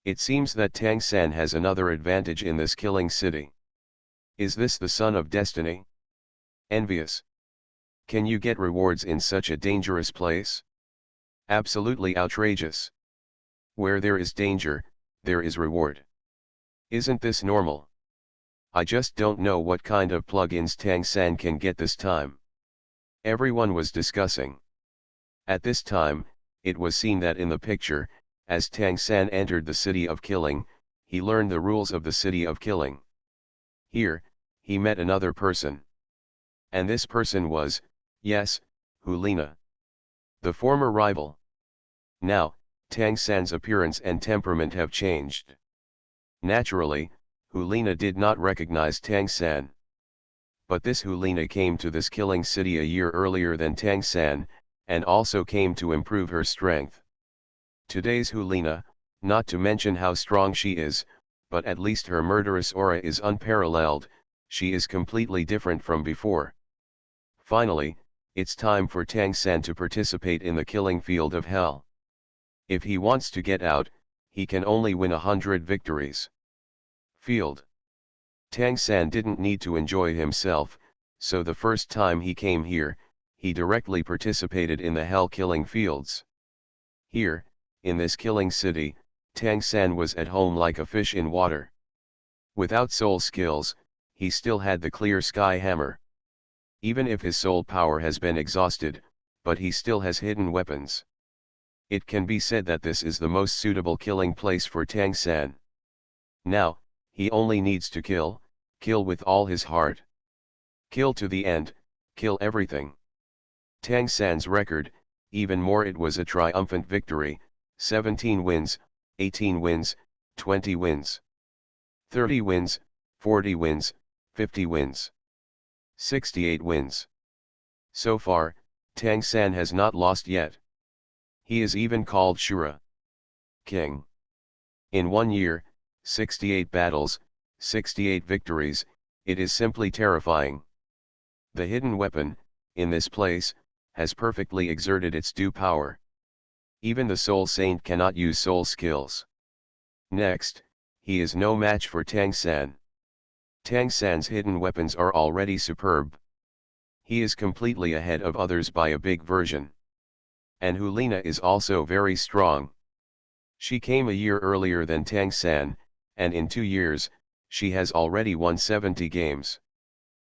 It seems that Tang San has another advantage in this killing city. Is this the son of destiny? Envious. Can you get rewards in such a dangerous place? Absolutely outrageous. Where there is danger, there is reward. Isn't this normal? I just don't know what kind of plugins Tang San can get this time. Everyone was discussing. At this time, it was seen that in the picture, as Tang San entered the city of killing, he learned the rules of the city of killing. Here, he met another person. And this person was, yes, Hulina. The former rival. Now, Tang San's appearance and temperament have changed. Naturally, Hulina did not recognize Tang San. But this Hulina came to this killing city a year earlier than Tang San, and also came to improve her strength. Today's Hulina, not to mention how strong she is, but at least her murderous aura is unparalleled, she is completely different from before. Finally, it's time for Tang San to participate in the killing field of hell. If he wants to get out, he can only win 100 victories. Field. Tang San didn't need to enjoy himself, so the first time he came here, he directly participated in the hell killing fields. Here, in this killing city, Tang San was at home like a fish in water. Without soul skills, he still had the clear sky hammer. Even if his soul power has been exhausted, but he still has hidden weapons. It can be said that this is the most suitable killing place for Tang San. Now, he only needs to kill with all his heart. Kill to the end, kill everything. Tang San's record, even more, it was a triumphant victory, 17 wins, 18 wins, 20 wins. 30 wins, 40 wins, 50 wins. 68 wins. So far, Tang San has not lost yet. He is even called Shura King. In 1 year, 68 battles, 68 victories, it is simply terrifying. The hidden weapon, in this place, has perfectly exerted its due power. Even the soul saint cannot use soul skills. Next, he is no match for Tang San. Tang San's hidden weapons are already superb. He is completely ahead of others by a big version. And Hulina is also very strong. She came a year earlier than Tang San, and in 2 years, she has already won 70 games.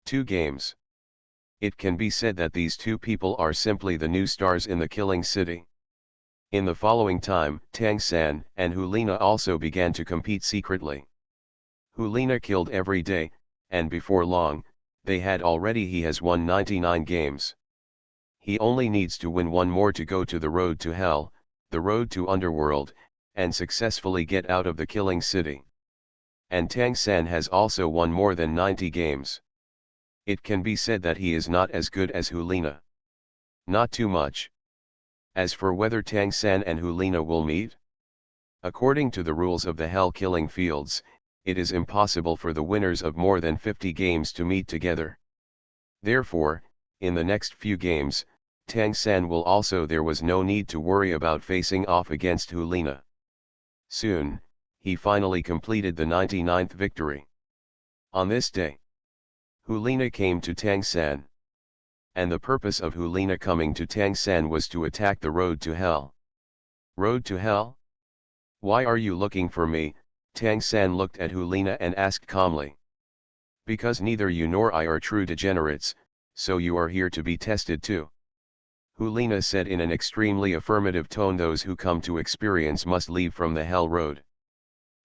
2 games. It can be said that these two people are simply the new stars in the killing city. In the following time, Tang San and Hulina also began to compete secretly. Hulina killed every day, and before long, he has won 99 games. He only needs to win one more to go to the road to hell, the road to underworld, and successfully get out of the killing city. And Tang San has also won more than 90 games. It can be said that he is not as good as Hulina. Not too much. As for whether Tang San and Hulina will meet, according to the rules of the hell killing fields, it is impossible for the winners of more than 50 games to meet together. Therefore, in the next few games, Tang San will also there was no need to worry about facing off against Hulina. Soon, he finally completed the 99th victory. On this day, Hulina came to Tang San. And the purpose of Hulina coming to Tang San was to attack the road to hell. Road to hell? Why are you looking for me? Tang San looked at Hulina and asked calmly. Because neither you nor I are true degenerates, so you are here to be tested too. Hulina said in an extremely affirmative tone. Those who come to experience must leave from the hell road.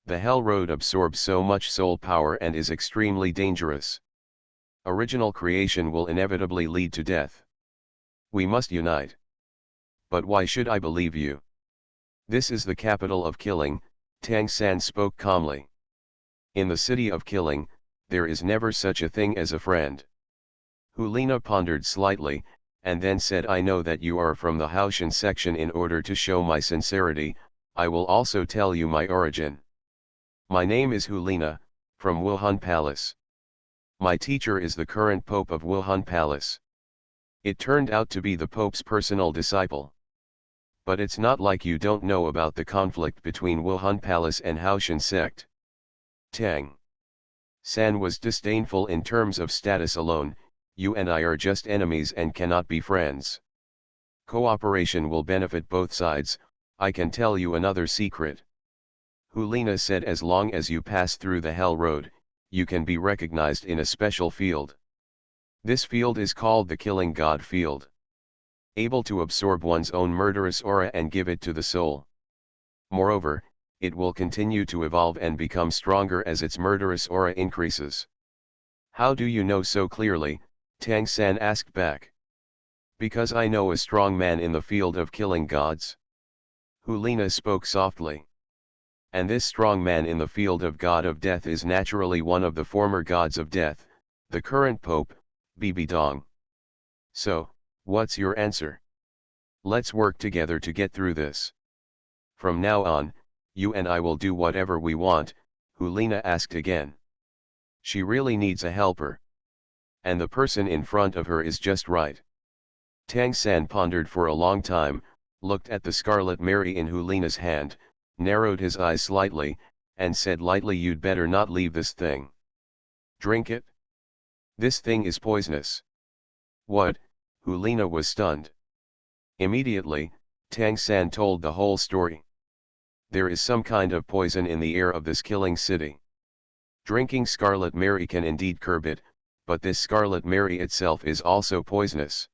The hell road absorbs so much soul power and is extremely dangerous. Original creation will inevitably lead to death. We must unite. But why should I believe you? This is the capital of killing, Tang San spoke calmly. In the city of killing, there is never such a thing as a friend. Hulina pondered slightly, and then said, I know that you are from the Haoshan section. In order to show my sincerity, I will also tell you my origin. My name is Hulina, from Wuhan Palace. My teacher is the current Pope of Wuhan Palace. It turned out to be the Pope's personal disciple. But it's not like you don't know about the conflict between Wuhan Palace and Haoshan sect. Tang San was disdainful in terms of status alone. You and I are just enemies and cannot be friends. Cooperation will benefit both sides. I can tell you another secret. Hulina said, as long as you pass through the Hell Road, you can be recognized in a special field. This field is called the Killing God field. Able to absorb one's own murderous aura and give it to the soul. Moreover, it will continue to evolve and become stronger as its murderous aura increases. How do you know so clearly? Tang San asked back. Because I know a strong man in the field of killing gods. Hulina spoke softly. And this strong man in the field of god of death is naturally one of the former gods of death, the current pope, Bibi Dong. So, what's your answer? Let's work together to get through this. From now on, you and I will do whatever we want, Hulina asked again. She really needs a helper. And the person in front of her is just right. Tang San pondered for a long time, looked at the Scarlet Mary in Hulina's hand, narrowed his eyes slightly, and said lightly, you'd better not leave this thing. Drink it? This thing is poisonous. What? Hulina was stunned. Immediately, Tang San told the whole story. There is some kind of poison in the air of this killing city. Drinking Scarlet Mary can indeed curb it, but this Scarlet Mary itself is also poisonous.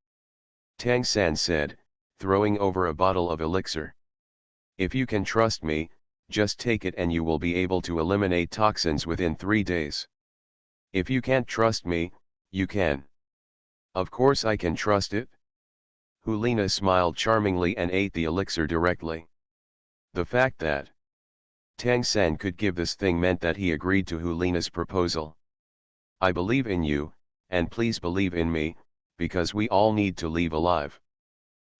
Tang San said, throwing over a bottle of elixir. If you can trust me, just take it and you will be able to eliminate toxins within 3 days. If you can't trust me, you can. Of course I can trust it. Hulina smiled charmingly and ate the elixir directly. The fact that Tang San could give this thing meant that he agreed to Hulina's proposal. I believe in you, and please believe in me, because we all need to leave alive.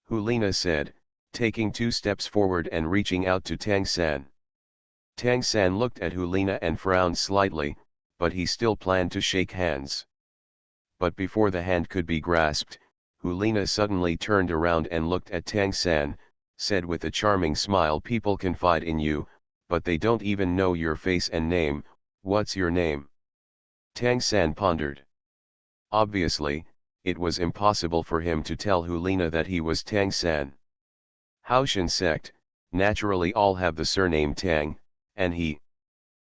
Hulina said, taking 2 steps forward and reaching out to Tang San. Tang San looked at Hulina and frowned slightly, but he still planned to shake hands. But before the hand could be grasped, Hulina suddenly turned around and looked at Tang San, said with a charming smile, people confide in you, but they don't even know your face and name. What's your name? Tang San pondered. Obviously, it was impossible for him to tell Hulina that he was Tang San. Haoshan sect, naturally all have the surname Tang, and he.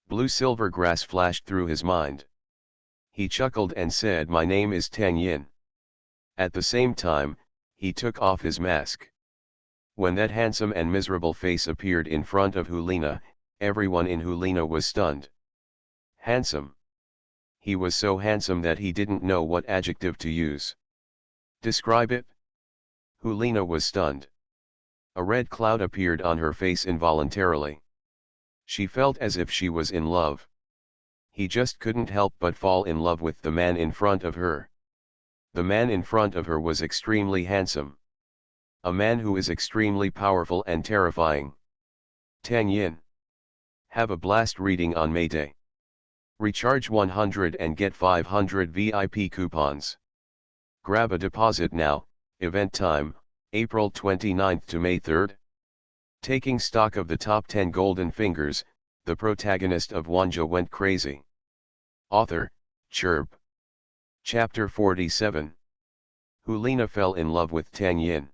Blue-silver grass flashed through his mind. He chuckled and said, my name is Tang Yin. At the same time, he took off his mask. When that handsome and miserable face appeared in front of Hulina, everyone in Hulina was stunned. Handsome. He was so handsome that he didn't know what adjective to use. Describe it? Hulina was stunned. A red cloud appeared on her face involuntarily. She felt as if she was in love. He just couldn't help but fall in love with the man in front of her. The man in front of her was extremely handsome. A man who is extremely powerful and terrifying. Tang Yin. Have a blast reading on May Day. Recharge 100 and get 500 VIP coupons. Grab a deposit now. Event time, April 29th to May 3rd. Taking stock of the top 10 golden fingers, the protagonist of Wanjie went crazy. Author, Chirp. Chapter 47. Hulina fell in love with Tang Yin.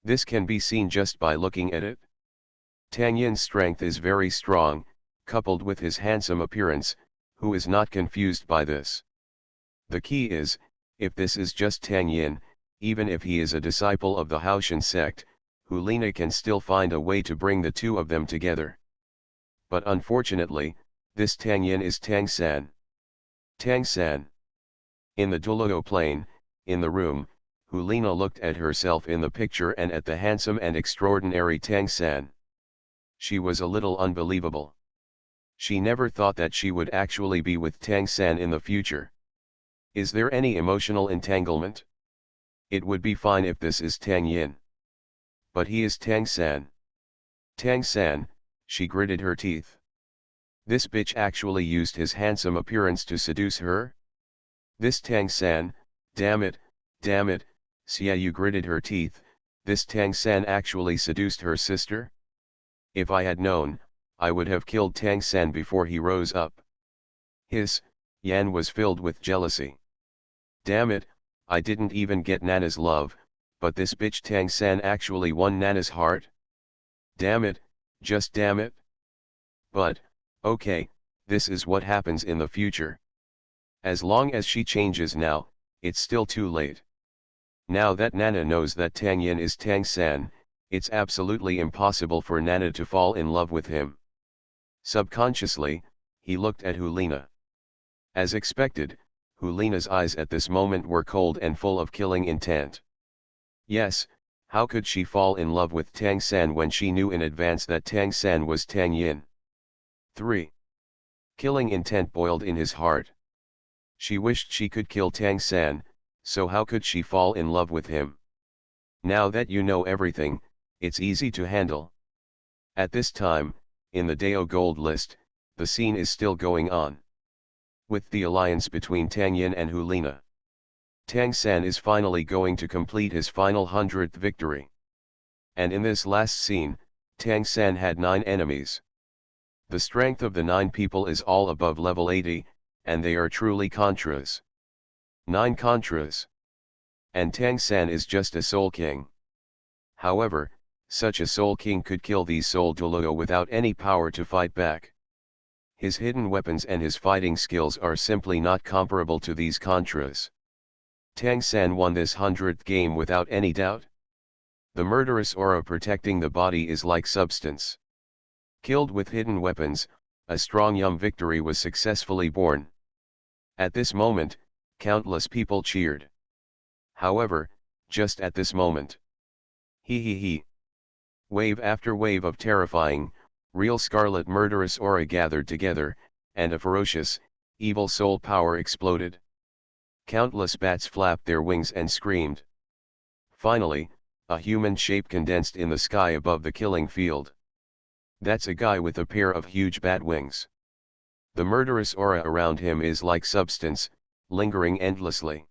This can be seen just by looking at it. Tang Yin's strength is very strong, coupled with his handsome appearance. Who is not confused by this? The key is, if this is just Tang Yin, even if he is a disciple of the Haoshan sect, Hulina can still find a way to bring the two of them together. But unfortunately, this Tang Yin is Tang San. Tang San. In the Duluo plane, in the room, Hulina looked at herself in the picture and at the handsome and extraordinary Tang San. She was a little unbelievable. She never thought that she would actually be with Tang San in the future. Is there any emotional entanglement? It would be fine if this is Tang Yin. But he is Tang San. Tang San, she gritted her teeth. This bitch actually used his handsome appearance to seduce her? This Tang San, damn it, Xia, you gritted her teeth. this Tang San actually seduced her sister? If I had known, I would have killed Tang San before he rose up. Yan was filled with jealousy. Damn it, I didn't even get Nana's love, but this bitch Tang San actually won Nana's heart? Damn it, just damn it. But, okay, this is what happens in the future. As long as she changes now, it's still too late. Now that Nana knows that Tang Yin is Tang San, it's absolutely impossible for Nana to fall in love with him. Subconsciously, he looked at Hulina. As expected, Hulina's eyes at this moment were cold and full of killing intent. Yes, how could she fall in love with Tang San when she knew in advance that Tang San was Tang Yin? 3. Killing intent boiled in his heart. She wished she could kill Tang San, so how could she fall in love with him? Now that you know everything, it's easy to handle. At this time, in the Dao Gold list, the scene is still going on. With the alliance between Tang Yin and Hulina, Tang San is finally going to complete his final 100th victory. And in this last scene, Tang San had 9 enemies. The strength of the 9 people is all above level 80, and they are truly Contras. 9 Contras. And Tang San is just a Soul King. However, such a Soul King could kill these Soul Doluo without any power to fight back. His hidden weapons and his fighting skills are simply not comparable to these Contras. Tang San won this 100th game without any doubt. The murderous aura protecting the body is like substance. Killed with hidden weapons, a strong Yum victory was successfully born. At this moment, countless people cheered. However, just at this moment, he. Wave after wave of terrifying, real scarlet murderous aura gathered together, and a ferocious, evil soul power exploded. Countless bats flapped their wings and screamed. Finally, a human shape condensed in the sky above the killing field. That's a guy with a pair of huge bat wings. The murderous aura around him is like substance, lingering endlessly.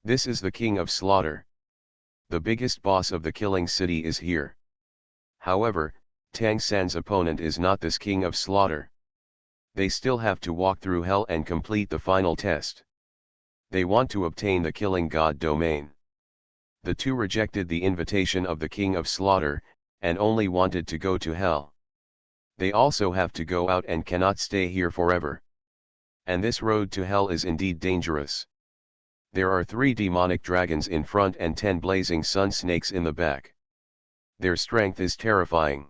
This is the King of Slaughter. The biggest boss of the killing city is here. However, Tang San's opponent is not this King of Slaughter. They still have to walk through hell and complete the final test. They want to obtain the killing god domain. The two rejected the invitation of the King of Slaughter, and only wanted to go to hell. They also have to go out and cannot stay here forever. And this road to hell is indeed dangerous. There are 3 demonic dragons in front and 10 blazing sun snakes in the back. Their strength is terrifying.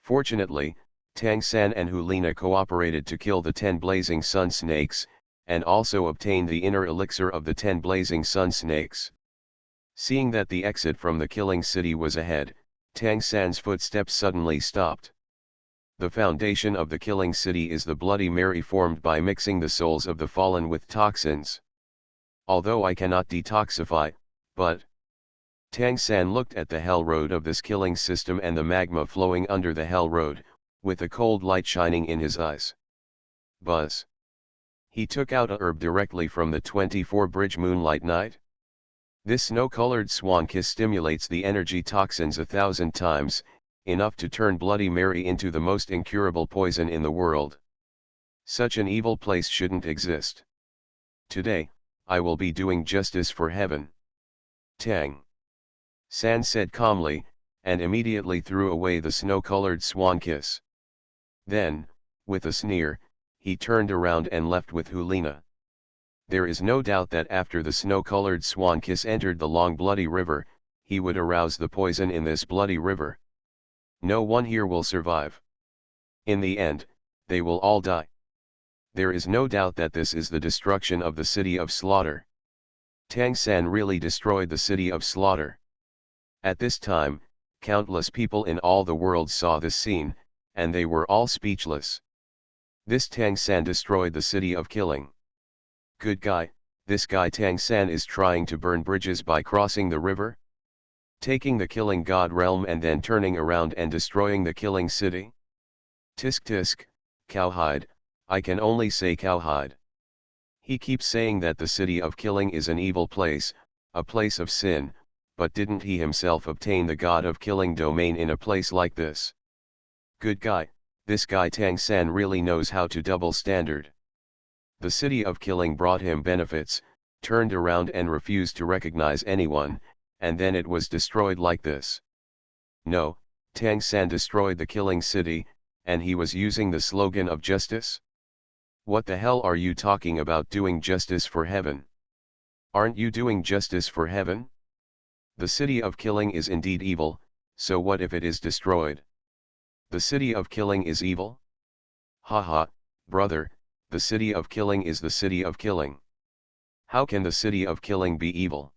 Fortunately, Tang San and Hulina cooperated to kill the 10 blazing sun snakes, and also obtained the inner elixir of the 10 blazing sun snakes. Seeing that the exit from the killing city was ahead, Tang San's footsteps suddenly stopped. The foundation of the killing city is the Bloody Mary formed by mixing the souls of the fallen with toxins. Although I cannot detoxify, but... Tang San looked at the hell road of this killing system and the magma flowing under the hell road, with a cold light shining in his eyes. Buzz. He took out a herb directly from the 24 bridge moonlight night. This snow-colored swan kiss stimulates the energy toxins 1,000 times, enough to turn Bloody Mary into the most incurable poison in the world. Such an evil place shouldn't exist. Today, I will be doing justice for heaven. Tang San said calmly, and immediately threw away the snow-colored swan kiss. Then, with a sneer, he turned around and left with Hulina. There is no doubt that after the snow-colored swan kiss entered the long bloody river, he would arouse the poison in this bloody river. No one here will survive. In the end, they will all die. There is no doubt that this is the destruction of the city of slaughter. Tang San really destroyed the city of slaughter. At this time, countless people in all the world saw this scene, and they were all speechless. This Tang San destroyed the city of killing. Good guy, this guy Tang San is trying to burn bridges by crossing the river? Taking the killing god realm and then turning around and destroying the killing city? Tisk tisk, cowhide, I can only say cowhide. He keeps saying that the city of killing is an evil place, a place of sin, but didn't he himself obtain the god of killing domain in a place like this? Good guy, this guy Tang San really knows how to double standard. The city of killing brought him benefits, turned around and refused to recognize anyone, and then it was destroyed like this. No, Tang San destroyed the killing city, and he was using the slogan of justice? What the hell are you talking about doing justice for heaven? Aren't you doing justice for heaven? The city of killing is indeed evil, so what if it is destroyed? The city of killing is evil? Haha, brother, the city of killing is the city of killing. How can the city of killing be evil?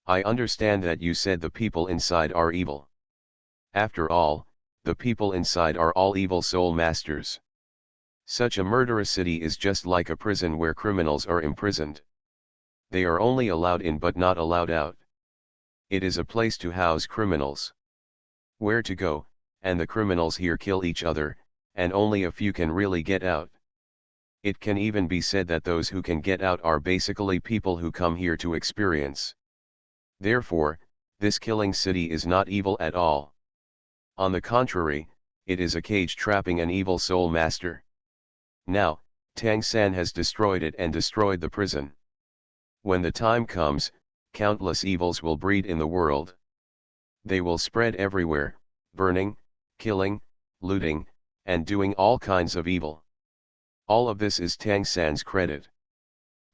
I understand that you said the people inside are evil. After all, the people inside are all evil soul masters. Such a murderous city is just like a prison where criminals are imprisoned. They are only allowed in but not allowed out. It is a place to house criminals. Where to go, and the criminals here kill each other, and only a few can really get out. It can even be said that those who can get out are basically people who come here to experience. Therefore, this killing city is not evil at all. On the contrary, it is a cage trapping an evil soul master. Now, Tang San has destroyed it and destroyed the prison. When the time comes, countless evils will breed in the world. They will spread everywhere, burning, killing, looting, and doing all kinds of evil. All of this is Tang San's credit.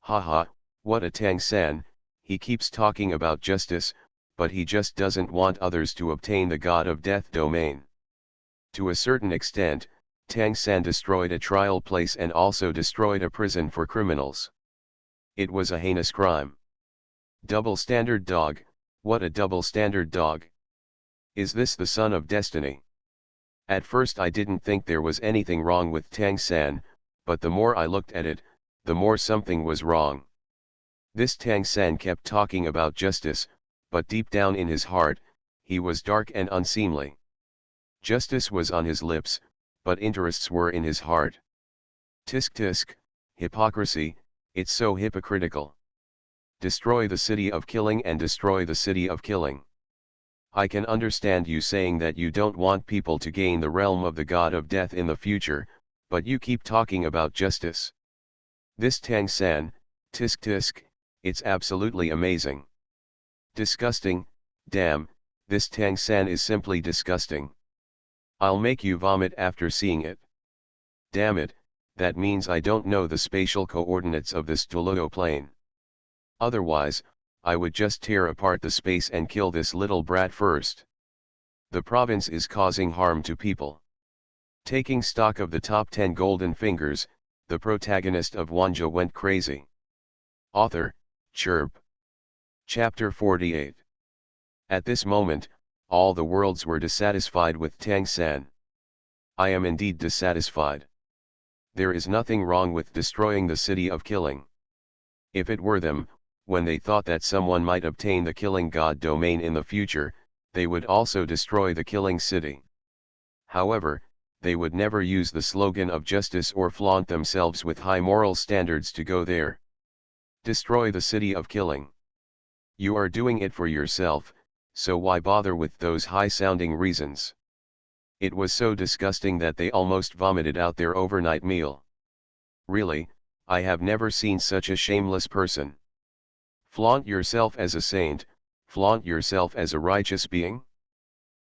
Haha, what a Tang San, he keeps talking about justice, but he just doesn't want others to obtain the god of death domain. To a certain extent, Tang San destroyed a trial place and also destroyed a prison for criminals. It was a heinous crime. Double standard dog, what a double standard dog. Is this the son of destiny? At first I didn't think there was anything wrong with Tang San, but the more I looked at it, the more something was wrong. This Tang San kept talking about justice, but deep down in his heart, he was dark and unseemly. Justice was on his lips, but interests were in his heart. Tisk tisk, hypocrisy, it's so hypocritical. Destroy the city of killing and destroy the city of killing. I can understand you saying that you don't want people to gain the realm of the god of death in the future, but you keep talking about justice. This Tang San, tisk tisk, it's absolutely amazing. Disgusting, damn, this Tang San is simply disgusting. I'll make you vomit after seeing it. Damn it, that means I don't know the spatial coordinates of this Toluo plane. Otherwise, I would just tear apart the space and kill this little brat first. The province is causing harm to people. Taking stock of the top 10 golden fingers, the protagonist of Wanjie went crazy. Author, Chirp. Chapter 48. At this moment, all the worlds were dissatisfied with Tang San. I am indeed dissatisfied. There is nothing wrong with destroying the city of killing. If it were them, when they thought that someone might obtain the killing god domain in the future, they would also destroy the killing city. However, they would never use the slogan of justice or flaunt themselves with high moral standards to go there. Destroy the city of killing. You are doing it for yourself, so why bother with those high-sounding reasons? It was so disgusting that they almost vomited out their overnight meal. Really, I have never seen such a shameless person. Flaunt yourself as a saint, flaunt yourself as a righteous being?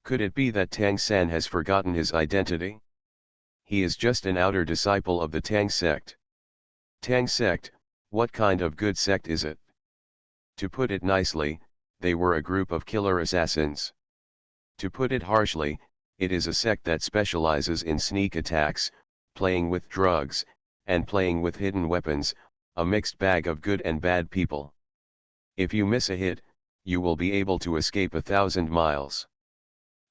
Could it be that Tang San has forgotten his identity? He is just an outer disciple of the Tang sect. Tang sect, what kind of good sect is it? To put it nicely, they were a group of killer assassins. To put it harshly, it is a sect that specializes in sneak attacks, playing with drugs, and playing with hidden weapons, a mixed bag of good and bad people. If you miss a hit, you will be able to escape 1,000 miles.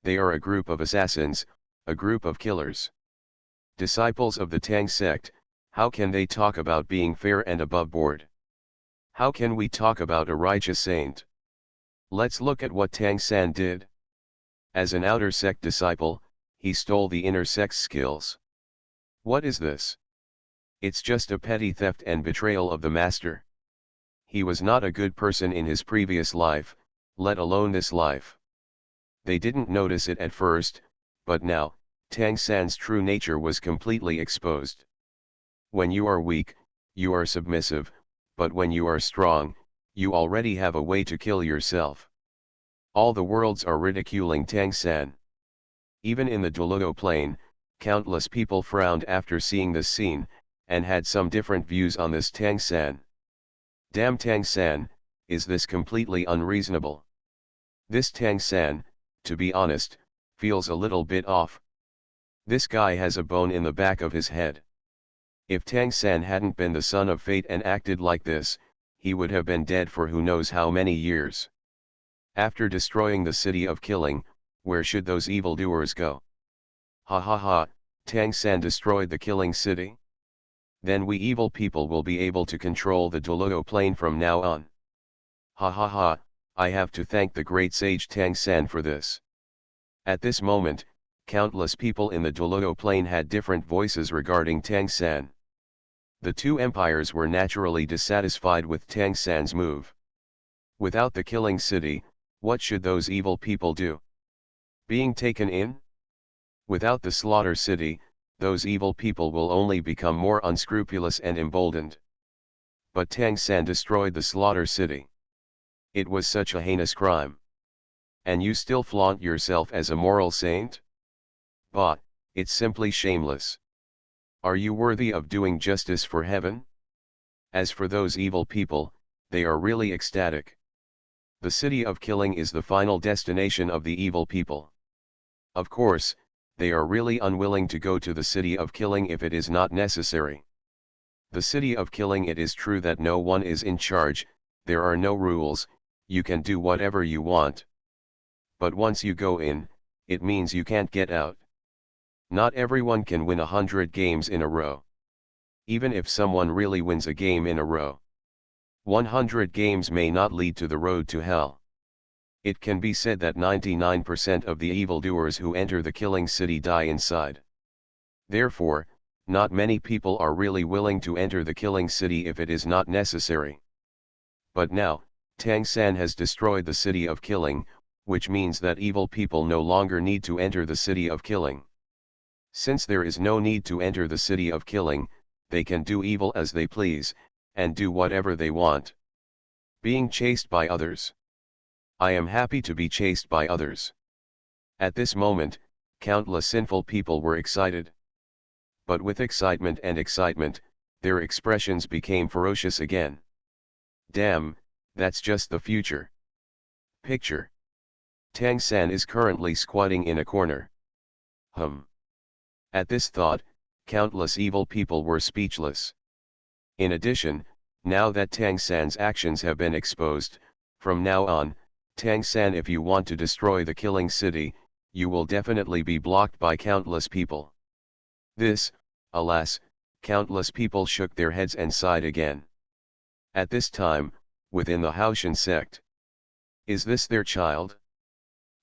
They are a group of assassins, a group of killers. Disciples of the Tang sect, how can they talk about being fair and above board? How can we talk about a righteous saint? Let's look at what Tang San did. As an outer sect disciple, he stole the inner sect's skills. What is this? It's just a petty theft and betrayal of the master. He was not a good person in his previous life, let alone this life. They didn't notice it at first, but now, Tang San's true nature was completely exposed. When you are weak, you are submissive, but when you are strong, you already have a way to kill yourself. All the worlds are ridiculing Tang San. Even in the Dolugo Plain, countless people frowned after seeing this scene, and had some different views on this Tang San. Damn Tang San, is this completely unreasonable? This Tang San, to be honest, feels a little bit off. This guy has a bone in the back of his head. If Tang San hadn't been the son of fate and acted like this, he would have been dead for who knows how many years. After destroying the city of killing, where should those evildoers go? Ha ha ha, Tang San destroyed the killing city? Then we evil people will be able to control the Dolugo Plain from now on. Ha ha ha, I have to thank the great sage Tang San for this. At this moment, countless people in the Dolugo Plain had different voices regarding Tang San. The two empires were naturally dissatisfied with Tang San's move. Without the killing city, what should those evil people do? Being taken in? Without the slaughter city, those evil people will only become more unscrupulous and emboldened. But Tang San destroyed the slaughter city. It was such a heinous crime. And you still flaunt yourself as a moral saint? Bah, it's simply shameless. Are you worthy of doing justice for heaven? As for those evil people, they are really ecstatic. The city of killing is the final destination of the evil people. Of course, they are really unwilling to go to the city of killing if it is not necessary. The city of killing, it is true that no one is in charge, there are no rules, you can do whatever you want. But once you go in, it means you can't get out. Not everyone can win 100 games in a row. Even if someone really wins a game in a row, 100 games may not lead to the road to hell. It can be said that 99% of the evildoers who enter the killing city die inside. Therefore, not many people are really willing to enter the killing city if it is not necessary. But now, Tang San has destroyed the city of killing, which means that evil people no longer need to enter the city of killing. Since there is no need to enter the city of killing, they can do evil as they please, and do whatever they want. Being chased by others. I am happy to be chased by others. At this moment, countless sinful people were excited. But with excitement, their expressions became ferocious again. Damn, that's just the future. Picture. Tang San is currently squatting in a corner. At this thought, countless evil people were speechless. In addition, now that Tang San's actions have been exposed, from now on, Tang San, if you want to destroy the killing city, you will definitely be blocked by countless people. This, alas, countless people shook their heads and sighed again. At this time, within the Haoshan sect. Is this their child?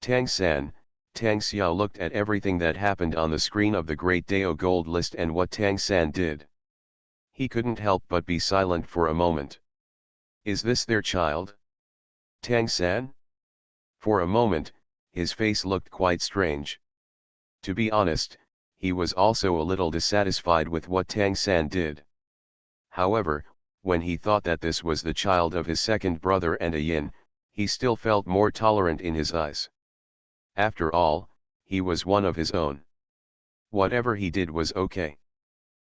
Tang San, Tang Xiao looked at everything that happened on the screen of the Great Dao Gold List and what Tang San did. He couldn't help but be silent for a moment. Is this their child? Tang San? For a moment, his face looked quite strange. To be honest, he was also a little dissatisfied with what Tang San did. However, when he thought that this was the child of his second brother and a yin, he still felt more tolerant in his eyes. After all, he was one of his own. Whatever he did was okay.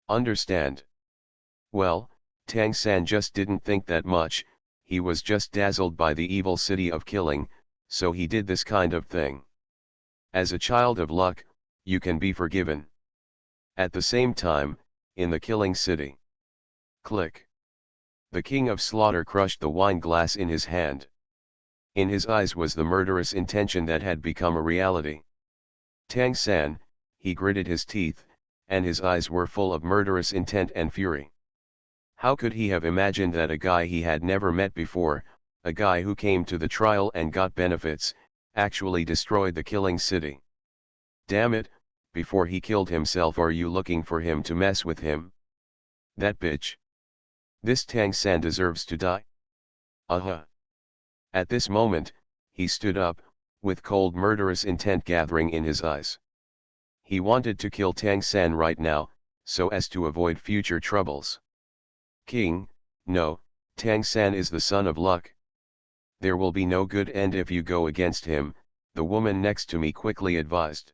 Understand? Well, Tang San just didn't think that much, he was just dazzled by the evil city of killing, so he did this kind of thing. As a child of luck, you can be forgiven. At the same time, in the killing city. Click. The king of slaughter crushed the wine glass in his hand. In his eyes was the murderous intention that had become a reality. Tang San, he gritted his teeth, and his eyes were full of murderous intent and fury. How could he have imagined that a guy he had never met before, a guy who came to the trial and got benefits, actually destroyed the killing city? Damn it, before he killed himself, are you looking for him to mess with him? That bitch. This Tang San deserves to die. At this moment, he stood up, with cold murderous intent gathering in his eyes. He wanted to kill Tang San right now, so as to avoid future troubles. King, no, Tang San is the son of luck. There will be no good end if you go against him, the woman next to me quickly advised.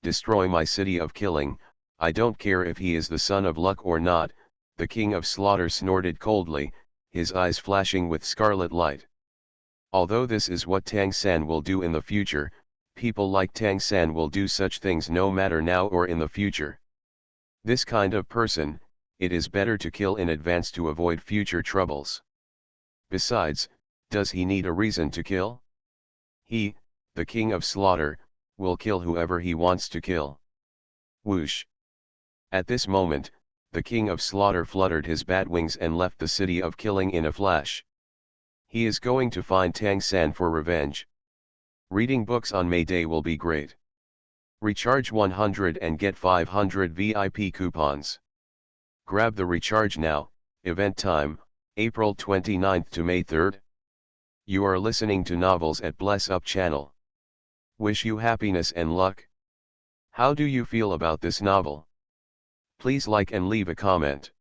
Destroy my city of killing, I don't care if he is the son of luck or not, the king of slaughter snorted coldly, his eyes flashing with scarlet light. Although this is what Tang San will do in the future, people like Tang San will do such things no matter now or in the future. This kind of person, it is better to kill in advance to avoid future troubles. Besides, does he need a reason to kill? He, the king of slaughter, will kill whoever he wants to kill. Whoosh! At this moment, the king of slaughter fluttered his bat wings and left the city of killing in a flash. He is going to find Tang San for revenge. Reading books on May Day will be great. Recharge 100 and get 500 VIP coupons. Grab the recharge now, event time, April 29th to May 3rd. You are listening to Novels at Bless Up channel. Wish you happiness and luck. How do you feel about this novel? Please like and leave a comment.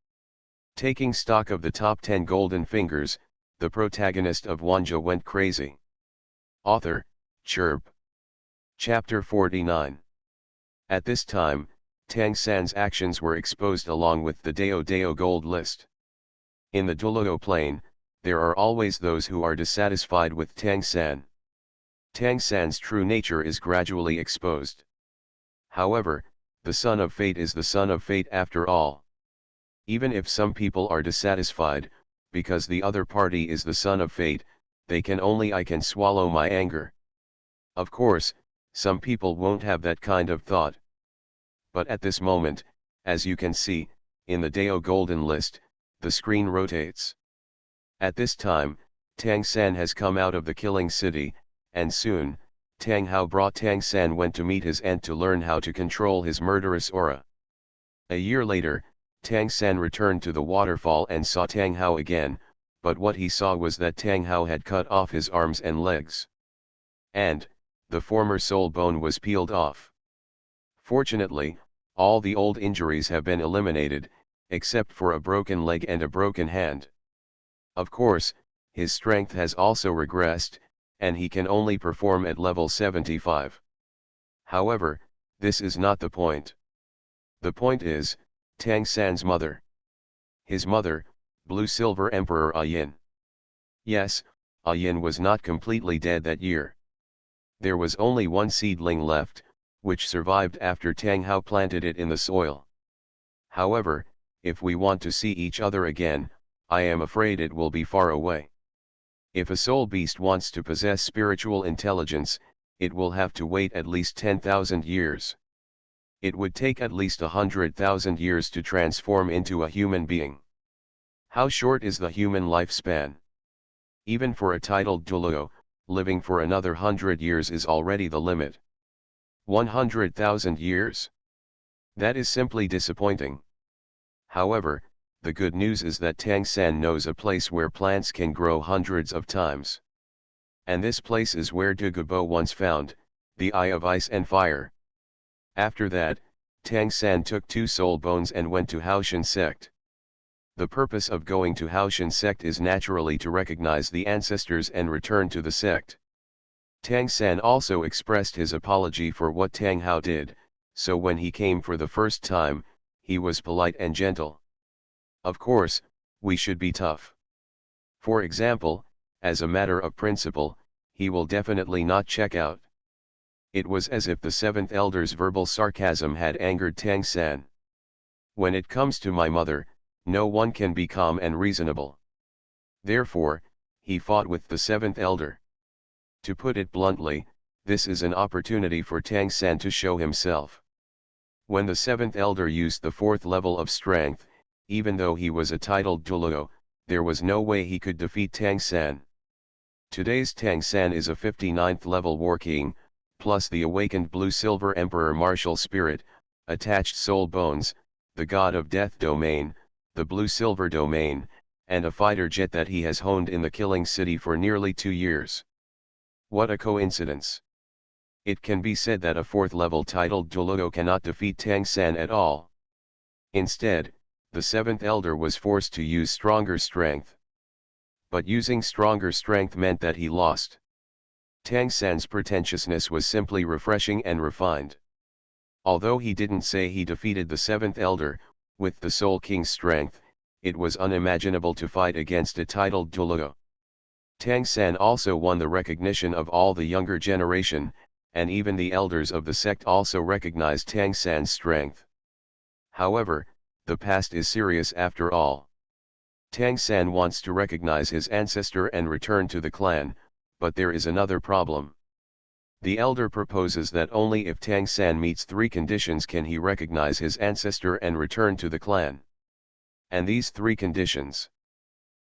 Taking stock of the top 10 golden fingers, the protagonist of Wanjie went crazy. Author, Chirp. Chapter 49. At this time, Tang San's actions were exposed along with the Dao Dao gold list. In the Duluo plane, there are always those who are dissatisfied with Tang San. Tang San's true nature is gradually exposed. However, the son of fate is the son of fate after all. Even if some people are dissatisfied, because the other party is the son of fate, they can only I can swallow my anger. Of course, some people won't have that kind of thought. But at this moment, as you can see, in the Dao Golden List, the screen rotates. At this time, Tang San has come out of the killing city, and soon, Tang Hao brought Tang San went to meet his aunt to learn how to control his murderous aura. A year later, Tang San returned to the waterfall and saw Tang Hao again, but what he saw was that Tang Hao had cut off his arms and legs. And, the former soul bone was peeled off. Fortunately, all the old injuries have been eliminated, except for a broken leg and a broken hand. Of course, his strength has also regressed, and he can only perform at level 75. However, this is not the point. The point is, Tang San's mother. His mother, Blue Silver Emperor Yin. Yes, Yin was not completely dead that year. There was only one seedling left, which survived after Tang Hao planted it in the soil. However, if we want to see each other again, I am afraid it will be far away. If a soul beast wants to possess spiritual intelligence, it will have to wait at least 10,000 years. It would take at least 100,000 years to transform into a human being. How short is the human lifespan? Even for a titled Duluo, living for another 100 years is already the limit. 100,000 years? That is simply disappointing. However, the good news is that Tang San knows a place where plants can grow hundreds of times. And this place is where Du Gabo once found, the Eye of Ice and Fire. After that, Tang San took 2 soul bones and went to Haoshan sect. The purpose of going to Haoshan sect is naturally to recognize the ancestors and return to the sect. Tang San also expressed his apology for what Tang Hao did, so when he came for the first time, he was polite and gentle. Of course, we should be tough. For example, as a matter of principle, he will definitely not check out. It was as if the 7th Elder's verbal sarcasm had angered Tang San. When it comes to my mother, no one can be calm and reasonable. Therefore, he fought with the 7th Elder. To put it bluntly, this is an opportunity for Tang San to show himself. When the 7th Elder used the 4th level of strength, even though he was a titled Duluo, there was no way he could defeat Tang San. Today's Tang San is a 59th level war king, plus the awakened Blue-Silver Emperor martial spirit, attached soul bones, the god of death domain, the Blue-Silver domain, and a fighter jet that he has honed in the Killing City for nearly 2 years. What a coincidence. It can be said that a 4th level titled Dulugo cannot defeat Tang San at all. Instead, the 7th elder was forced to use stronger strength. But using stronger strength meant that he lost. Tang San's pretentiousness was simply refreshing and refined. Although he didn't say he defeated the 7th elder, with the Soul King's strength, it was unimaginable to fight against a titled Dulugo. Tang San also won the recognition of all the younger generation, and even the elders of the sect also recognized Tang San's strength. However, the past is serious after all. Tang San wants to recognize his ancestor and return to the clan, but there is another problem. The elder proposes that only if Tang San meets 3 conditions can he recognize his ancestor and return to the clan. And these 3 conditions: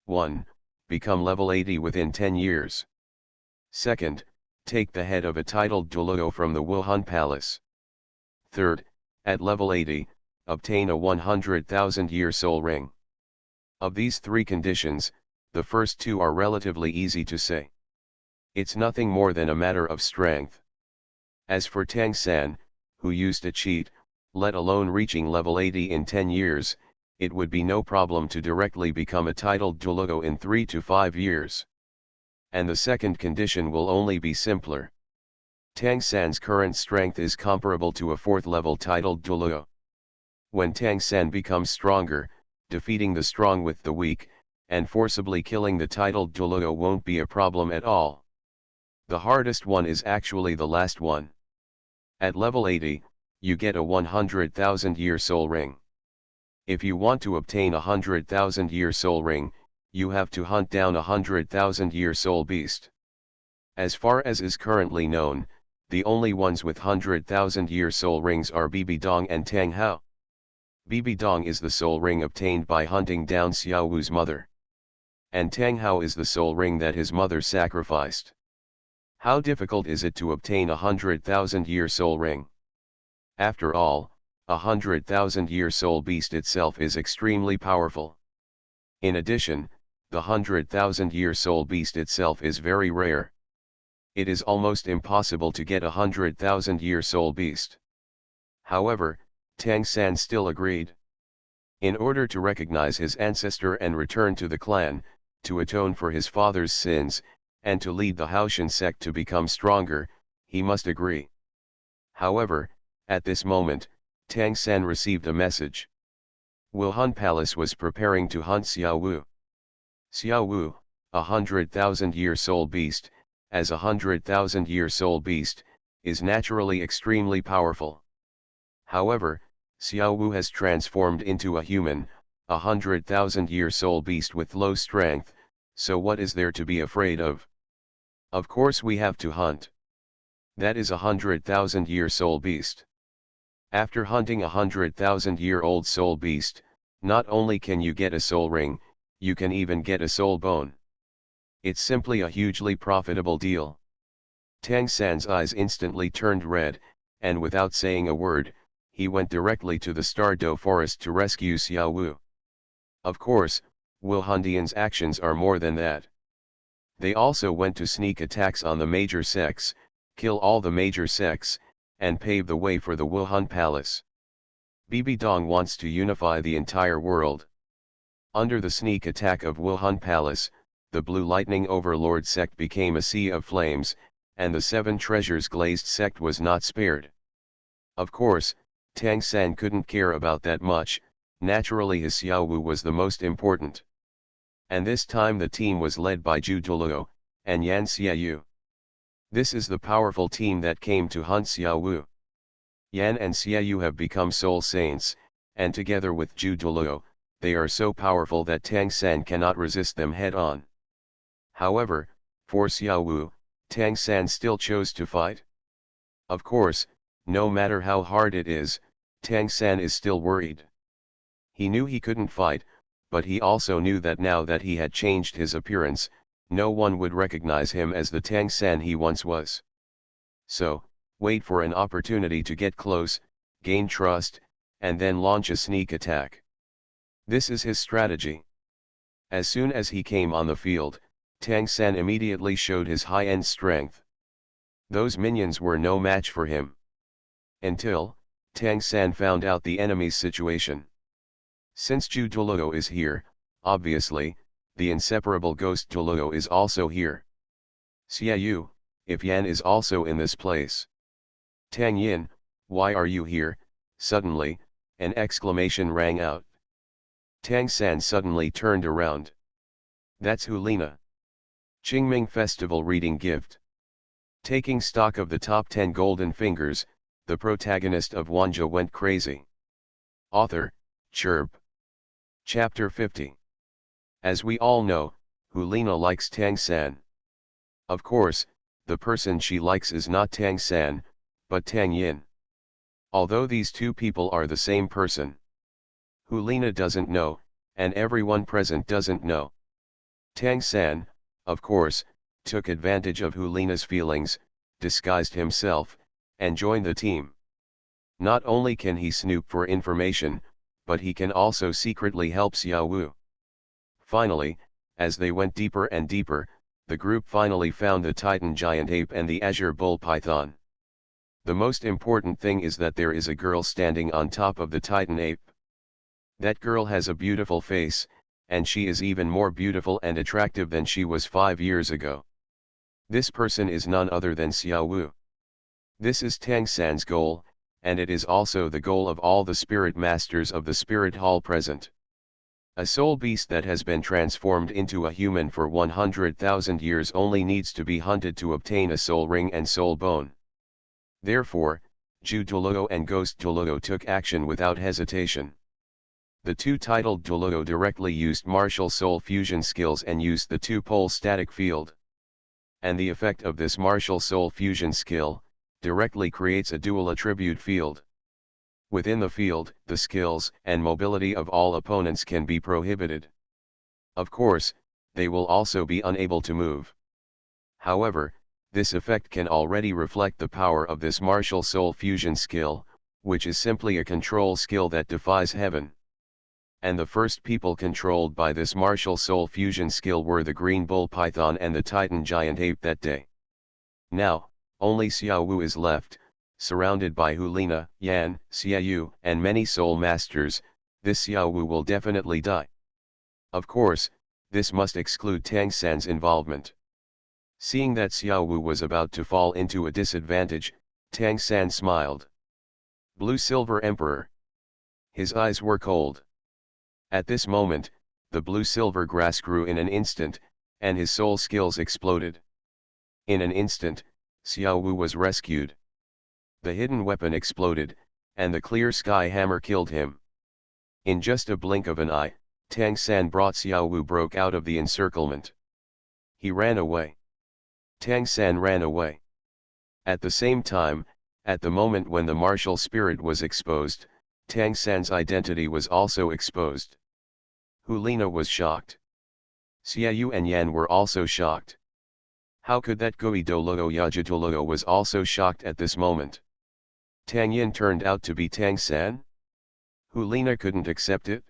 1. Become level 80 within 10 years. 2nd, take the head of a titled Dulugo from the Wuhan Palace. 3rd, at level 80, obtain a 100,000-year soul ring. Of these 3 conditions, the first 2 are relatively easy to say. It's nothing more than a matter of strength. As for Tang San, who used a cheat, let alone reaching level 80 in 10 years, it would be no problem to directly become a titled Dulugo in 3 to 5 years. And the second condition will only be simpler. Tang San's current strength is comparable to a 4th level titled Dulugo. When Tang San becomes stronger, defeating the strong with the weak, and forcibly killing the titled Dulugo won't be a problem at all. The hardest one is actually the last one. At level 80, you get a 100,000-year soul ring. If you want to obtain a 100,000-year soul ring, you have to hunt down a 100,000-year soul beast. As far as is currently known, the only ones with 100,000-year soul rings are Bibi Dong and Tang Hao. Bibi Dong is the soul ring obtained by hunting down Xiao Wu's mother. And Tang Hao is the soul ring that his mother sacrificed. How difficult is it to obtain a 100,000-year soul ring? After all, a 100,000-year soul beast itself is extremely powerful. In addition, the 100,000-year soul beast itself is very rare. It is almost impossible to get a 100,000-year soul beast. However, Tang San still agreed. In order to recognize his ancestor and return to the clan, to atone for his father's sins, and to lead the Haoshan sect to become stronger, he must agree. However, at this moment, Tang San received a message. Wuhan Palace was preparing to hunt Xiao Wu. Xiao Wu, a 100,000-year soul beast, as a 100,000-year soul beast, is naturally extremely powerful. However, Xiao Wu has transformed into a human, a 100,000-year soul beast with low strength, so what is there to be afraid of? Of course we have to hunt. That is a 100,000-year soul beast. After hunting a 100,000-year-old soul beast, not only can you get a soul ring, you can even get a soul bone. It's simply a hugely profitable deal. Tang San's eyes instantly turned red, and without saying a word, he went directly to the Stardow forest to rescue Xiao Wu. Of course, Wuhandians' actions are more than that. They also went to sneak attacks on the major sects, kill all the major sects, and pave the way for the Wuhan Palace. Bibi Dong wants to unify the entire world. Under the sneak attack of Wuhan Palace, the Blue Lightning Overlord sect became a sea of flames, and the 7 Treasures Glazed sect was not spared. Of course, Tang San couldn't care about that much, naturally his Xiao Wu was the most important. And this time the team was led by Zhu Duluo, and Yan Xiaoyu. This is the powerful team that came to hunt Xiao Wu. Yan and Xiaoyu have become soul saints, and together with Zhu Duluo, they are so powerful that Tang San cannot resist them head-on. However, for Xiao Wu, Tang San still chose to fight. Of course, no matter how hard it is, Tang San is still worried. He knew he couldn't fight, but he also knew that now that he had changed his appearance, no one would recognize him as the Tang San he once was. So, wait for an opportunity to get close, gain trust, and then launch a sneak attack. This is his strategy. As soon as he came on the field, Tang San immediately showed his high-end strength. Those minions were no match for him. Until, Tang San found out the enemy's situation. Since Zhu Duluo is here, obviously, the inseparable ghost Duluo is also here. Xiaoyu, if Yan is also in this place. Tang Yin, why are you here? Suddenly, an exclamation rang out. Tang San suddenly turned around. That's Hulina. Qingming Festival reading gift. Taking stock of the top 10 golden fingers, the protagonist of Wanjie went crazy. Author, Chirp. Chapter 50. As we all know, Hulina likes Tang San. Of course, the person she likes is not Tang San, but Tang Yin. Although these two people are the same person. Hulina doesn't know, and everyone present doesn't know. Tang San, of course, took advantage of Hulina's feelings, disguised himself, and joined the team. Not only can he snoop for information, but he can also secretly help Xiao Wu. Finally, as they went deeper and deeper, the group finally found the Titan giant ape and the azure bull python. The most important thing is that there is a girl standing on top of the Titan ape. That girl has a beautiful face, and she is even more beautiful and attractive than she was 5 years ago. This person is none other than Xiao Wu. This is Tang San's goal, and it is also the goal of all the spirit masters of the spirit hall present. A soul beast that has been transformed into a human for 100,000 years only needs to be hunted to obtain a soul ring and soul bone. Therefore, Zhu Duluo and Ghost Duluo took action without hesitation. The two titled Duluo directly used martial soul fusion skills and used the two-pole static field. And the effect of this martial soul fusion skill, directly creates a dual attribute field. Within the field, the skills and mobility of all opponents can be prohibited. Of course, they will also be unable to move. However, this effect can already reflect the power of this martial soul fusion skill, which is simply a control skill that defies heaven. And the first people controlled by this martial soul fusion skill were the green bull python and the Titan giant ape that day. Now, only Xiao Wu is left, surrounded by Hulina, Yan, Xiaoyu, and many soul masters. This Xiao Wu will definitely die. Of course, this must exclude Tang San's involvement. Seeing that Xiao Wu was about to fall into a disadvantage, Tang San smiled. Blue Silver Emperor. His eyes were cold. At this moment, the blue-silver grass grew in an instant, and his soul skills exploded. In an instant, Xiao Wu was rescued. The hidden weapon exploded, and the clear sky hammer killed him. In just a blink of an eye, Tang San brought Xiao Wu broke out of the encirclement. He ran away. Tang San ran away. At the same time, at the moment when the martial spirit was exposed, Tang San's identity was also exposed. Hulina was shocked. Xiaoyu and Yan were also shocked. How could that Gui Doluo Yajitoluo was also shocked at this moment? Tang Yin turned out to be Tang San? Hulina couldn't accept it?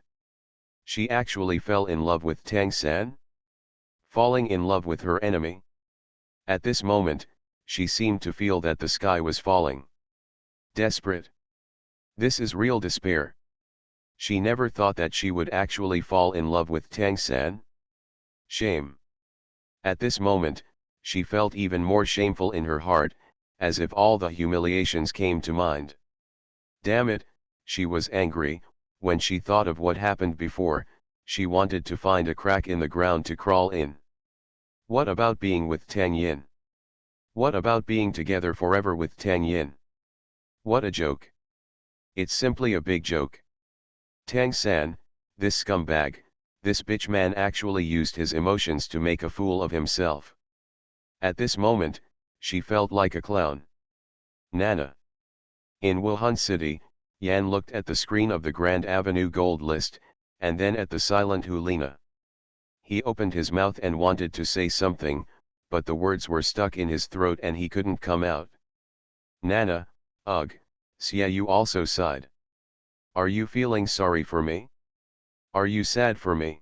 She actually fell in love with Tang San? Falling in love with her enemy? At this moment, she seemed to feel that the sky was falling. Desperate. This is real despair. She never thought that she would actually fall in love with Tang San. Shame. At this moment, she felt even more shameful in her heart, as if all the humiliations came to mind. Damn it, she was angry. When she thought of what happened before, she wanted to find a crack in the ground to crawl in. What about being with Tang Yin? What about being together forever with Tang Yin? What a joke. It's simply a big joke. Tang San, this scumbag, this bitch man actually used his emotions to make a fool of himself. At this moment, she felt like a clown. Nana. In Wuhan City, Yan looked at the screen of the Grand Avenue Gold List, and then at the silent Hulina. He opened his mouth and wanted to say something, but the words were stuck in his throat and he couldn't come out. Nana, ugh, Xiaoyu also sighed. Are you feeling sorry for me? Are you sad for me?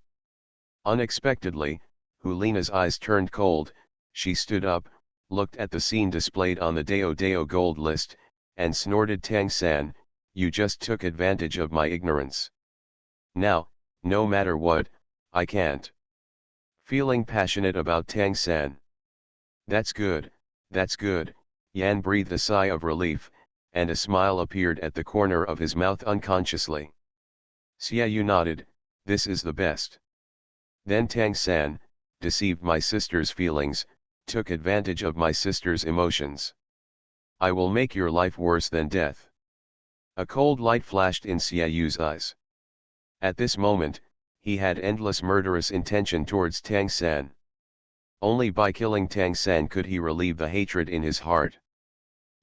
Unexpectedly, Hulina's eyes turned cold, she stood up, looked at the scene displayed on the Deo Deo gold list, and snorted, "Tang-san, you just took advantage of my ignorance. Now, no matter what, I can't." Feeling passionate about Tang-san. "That's good, that's good," Yan breathed a sigh of relief, and a smile appeared at the corner of his mouth unconsciously. Xiaoyu nodded, "This is the best. Then Tang-san, deceived my sister's feelings, took advantage of my sister's emotions. I will make your life worse than death." A cold light flashed in Xiaoyu's eyes. At this moment, he had endless murderous intention towards Tang-san. Only by killing Tang-san could he relieve the hatred in his heart.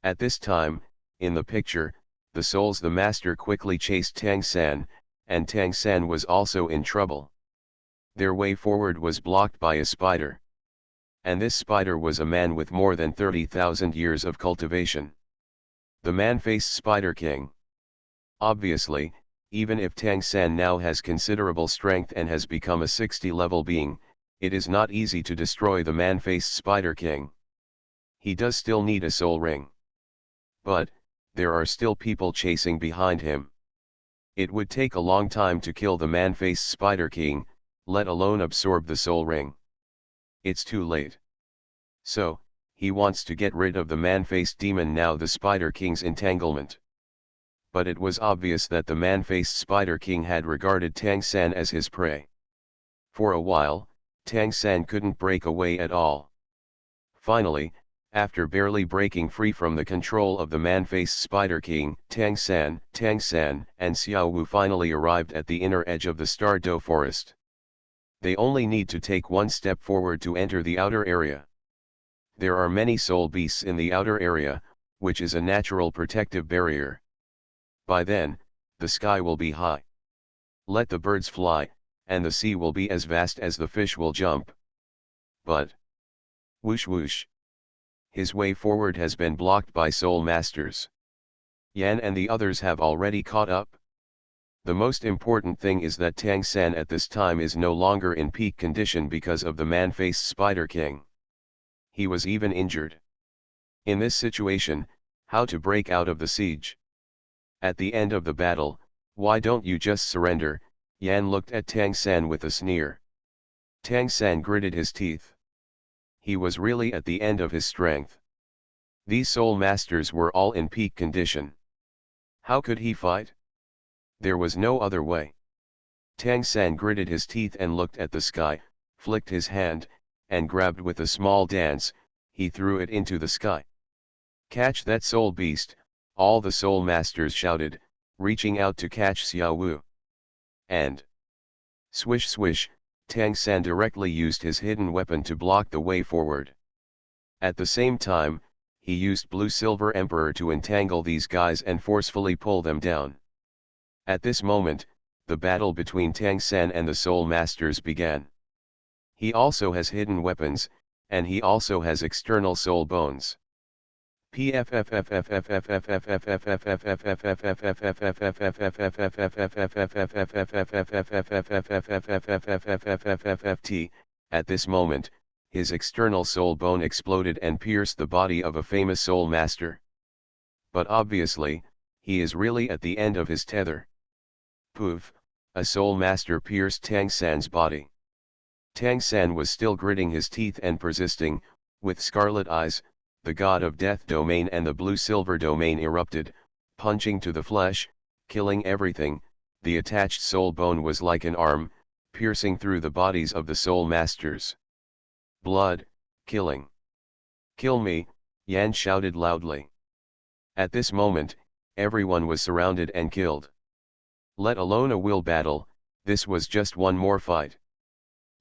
At this time, in the picture, the souls the master quickly chased Tang-san, and Tang-san was also in trouble. Their way forward was blocked by a spider. And this spider was a man with more than 30,000 years of cultivation. The man-faced Spider King. Obviously, even if Tang-san now has considerable strength and has become a 60-level being, it is not easy to destroy the man-faced Spider King. He does still need a soul ring. But, there are still people chasing behind him. It would take a long time to kill the man-faced Spider King, let alone absorb the soul ring. It's too late. So, he wants to get rid of the man-faced demon now, the Spider King's entanglement. But it was obvious that the man-faced Spider King had regarded Tang-san as his prey. For a while, Tang-san couldn't break away at all. Finally, after barely breaking free from the control of the man-faced Spider King, Tang-san, and Xiao Wu finally arrived at the inner edge of the Star Do forest. They only need to take one step forward to enter the outer area. There are many soul beasts in the outer area, which is a natural protective barrier. By then, the sky will be high. Let the birds fly, and the sea will be as vast as the fish will jump. But, whoosh whoosh. His way forward has been blocked by soul masters. Yan and the others have already caught up. The most important thing is that Tang-san at this time is no longer in peak condition because of the man-faced Spider King. He was even injured. In this situation, how to break out of the siege? At the end of the battle, why don't you just surrender? Yan looked at Tang-san with a sneer. Tang-san gritted his teeth. He was really at the end of his strength. These soul masters were all in peak condition. How could he fight? There was no other way. Tang-san gritted his teeth and looked at the sky, flicked his hand, and grabbed with a small dance, he threw it into the sky. "Catch that soul beast," all the soul masters shouted, reaching out to catch Xiao Wu. And swish swish, Tang-san directly used his hidden weapon to block the way forward. At the same time, he used Blue Silver Emperor to entangle these guys and forcefully pull them down. At this moment, the battle between Tang-san and the Soul Masters began. He also has hidden weapons, and he also has external soul bones. At this moment, his external soul bone exploded and pierced the body of a famous soul master. But obviously, he is really at the end of his tether. Poof, a soul master pierced Tang-san's body. Tang-san was still gritting his teeth and persisting, with scarlet eyes. The god of death domain and the blue-silver domain erupted, punching to the flesh, killing everything. The attached soul bone was like an arm, piercing through the bodies of the soul masters. Blood, killing. "Kill me," Yan shouted loudly. At this moment, everyone was surrounded and killed. Let alone a will battle, this was just one more fight.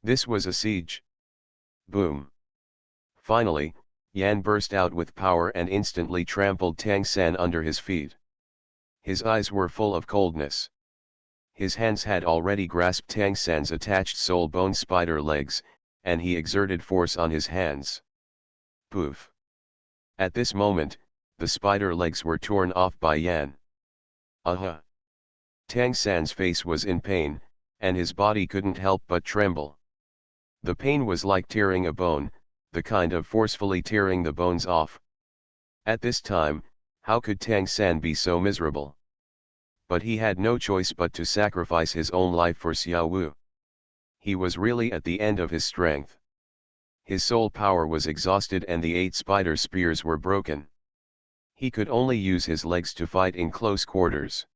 This was a siege. Boom. Finally, Yan burst out with power and instantly trampled Tang-san under his feet. His eyes were full of coldness. His hands had already grasped Tang-san's attached soul bone spider legs, and he exerted force on his hands. Poof. At this moment, the spider legs were torn off by Yan. Aha! Tang-san's face was in pain, and his body couldn't help but tremble. The pain was like tearing a bone, the kind of forcefully tearing the bones off. At this time, how could Tang San be so miserable? But he had no choice but to sacrifice his own life for Xiao Wu. He was really at the end of his strength. His soul power was exhausted and the 8 spider spears were broken. He could only use his legs to fight in close quarters.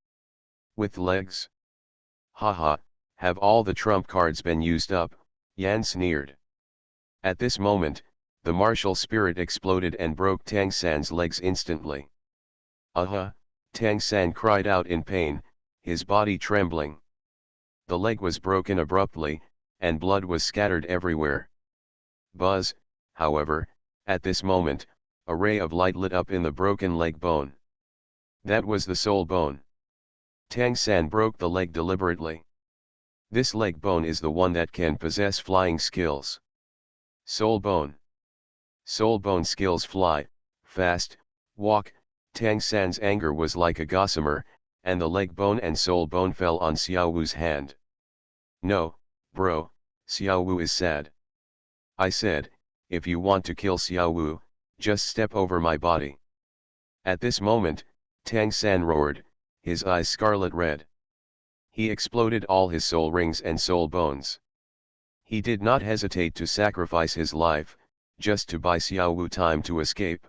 With legs? Haha, have all the trump cards been used up? Yan sneered. At this moment, the martial spirit exploded and broke Tang San's legs instantly. Tang San cried out in pain, his body trembling. The leg was broken abruptly, and blood was scattered everywhere. Buzz, however, at this moment, a ray of light lit up in the broken leg bone. That was the soul bone. Tang San broke the leg deliberately. This leg bone is the one that can possess flying skills. Soul bone. Soul bone skills fly, fast, walk. Tang San's anger was like a gossamer, and the leg bone and soul bone fell on Xiao Wu's hand. No, bro, Xiao Wu is sad. I said, if you want to kill Xiao Wu, just step over my body. At this moment, Tang San roared, his eyes scarlet red. He exploded all his soul rings and soul bones. He did not hesitate to sacrifice his life, just to buy Xiao Wu time to escape.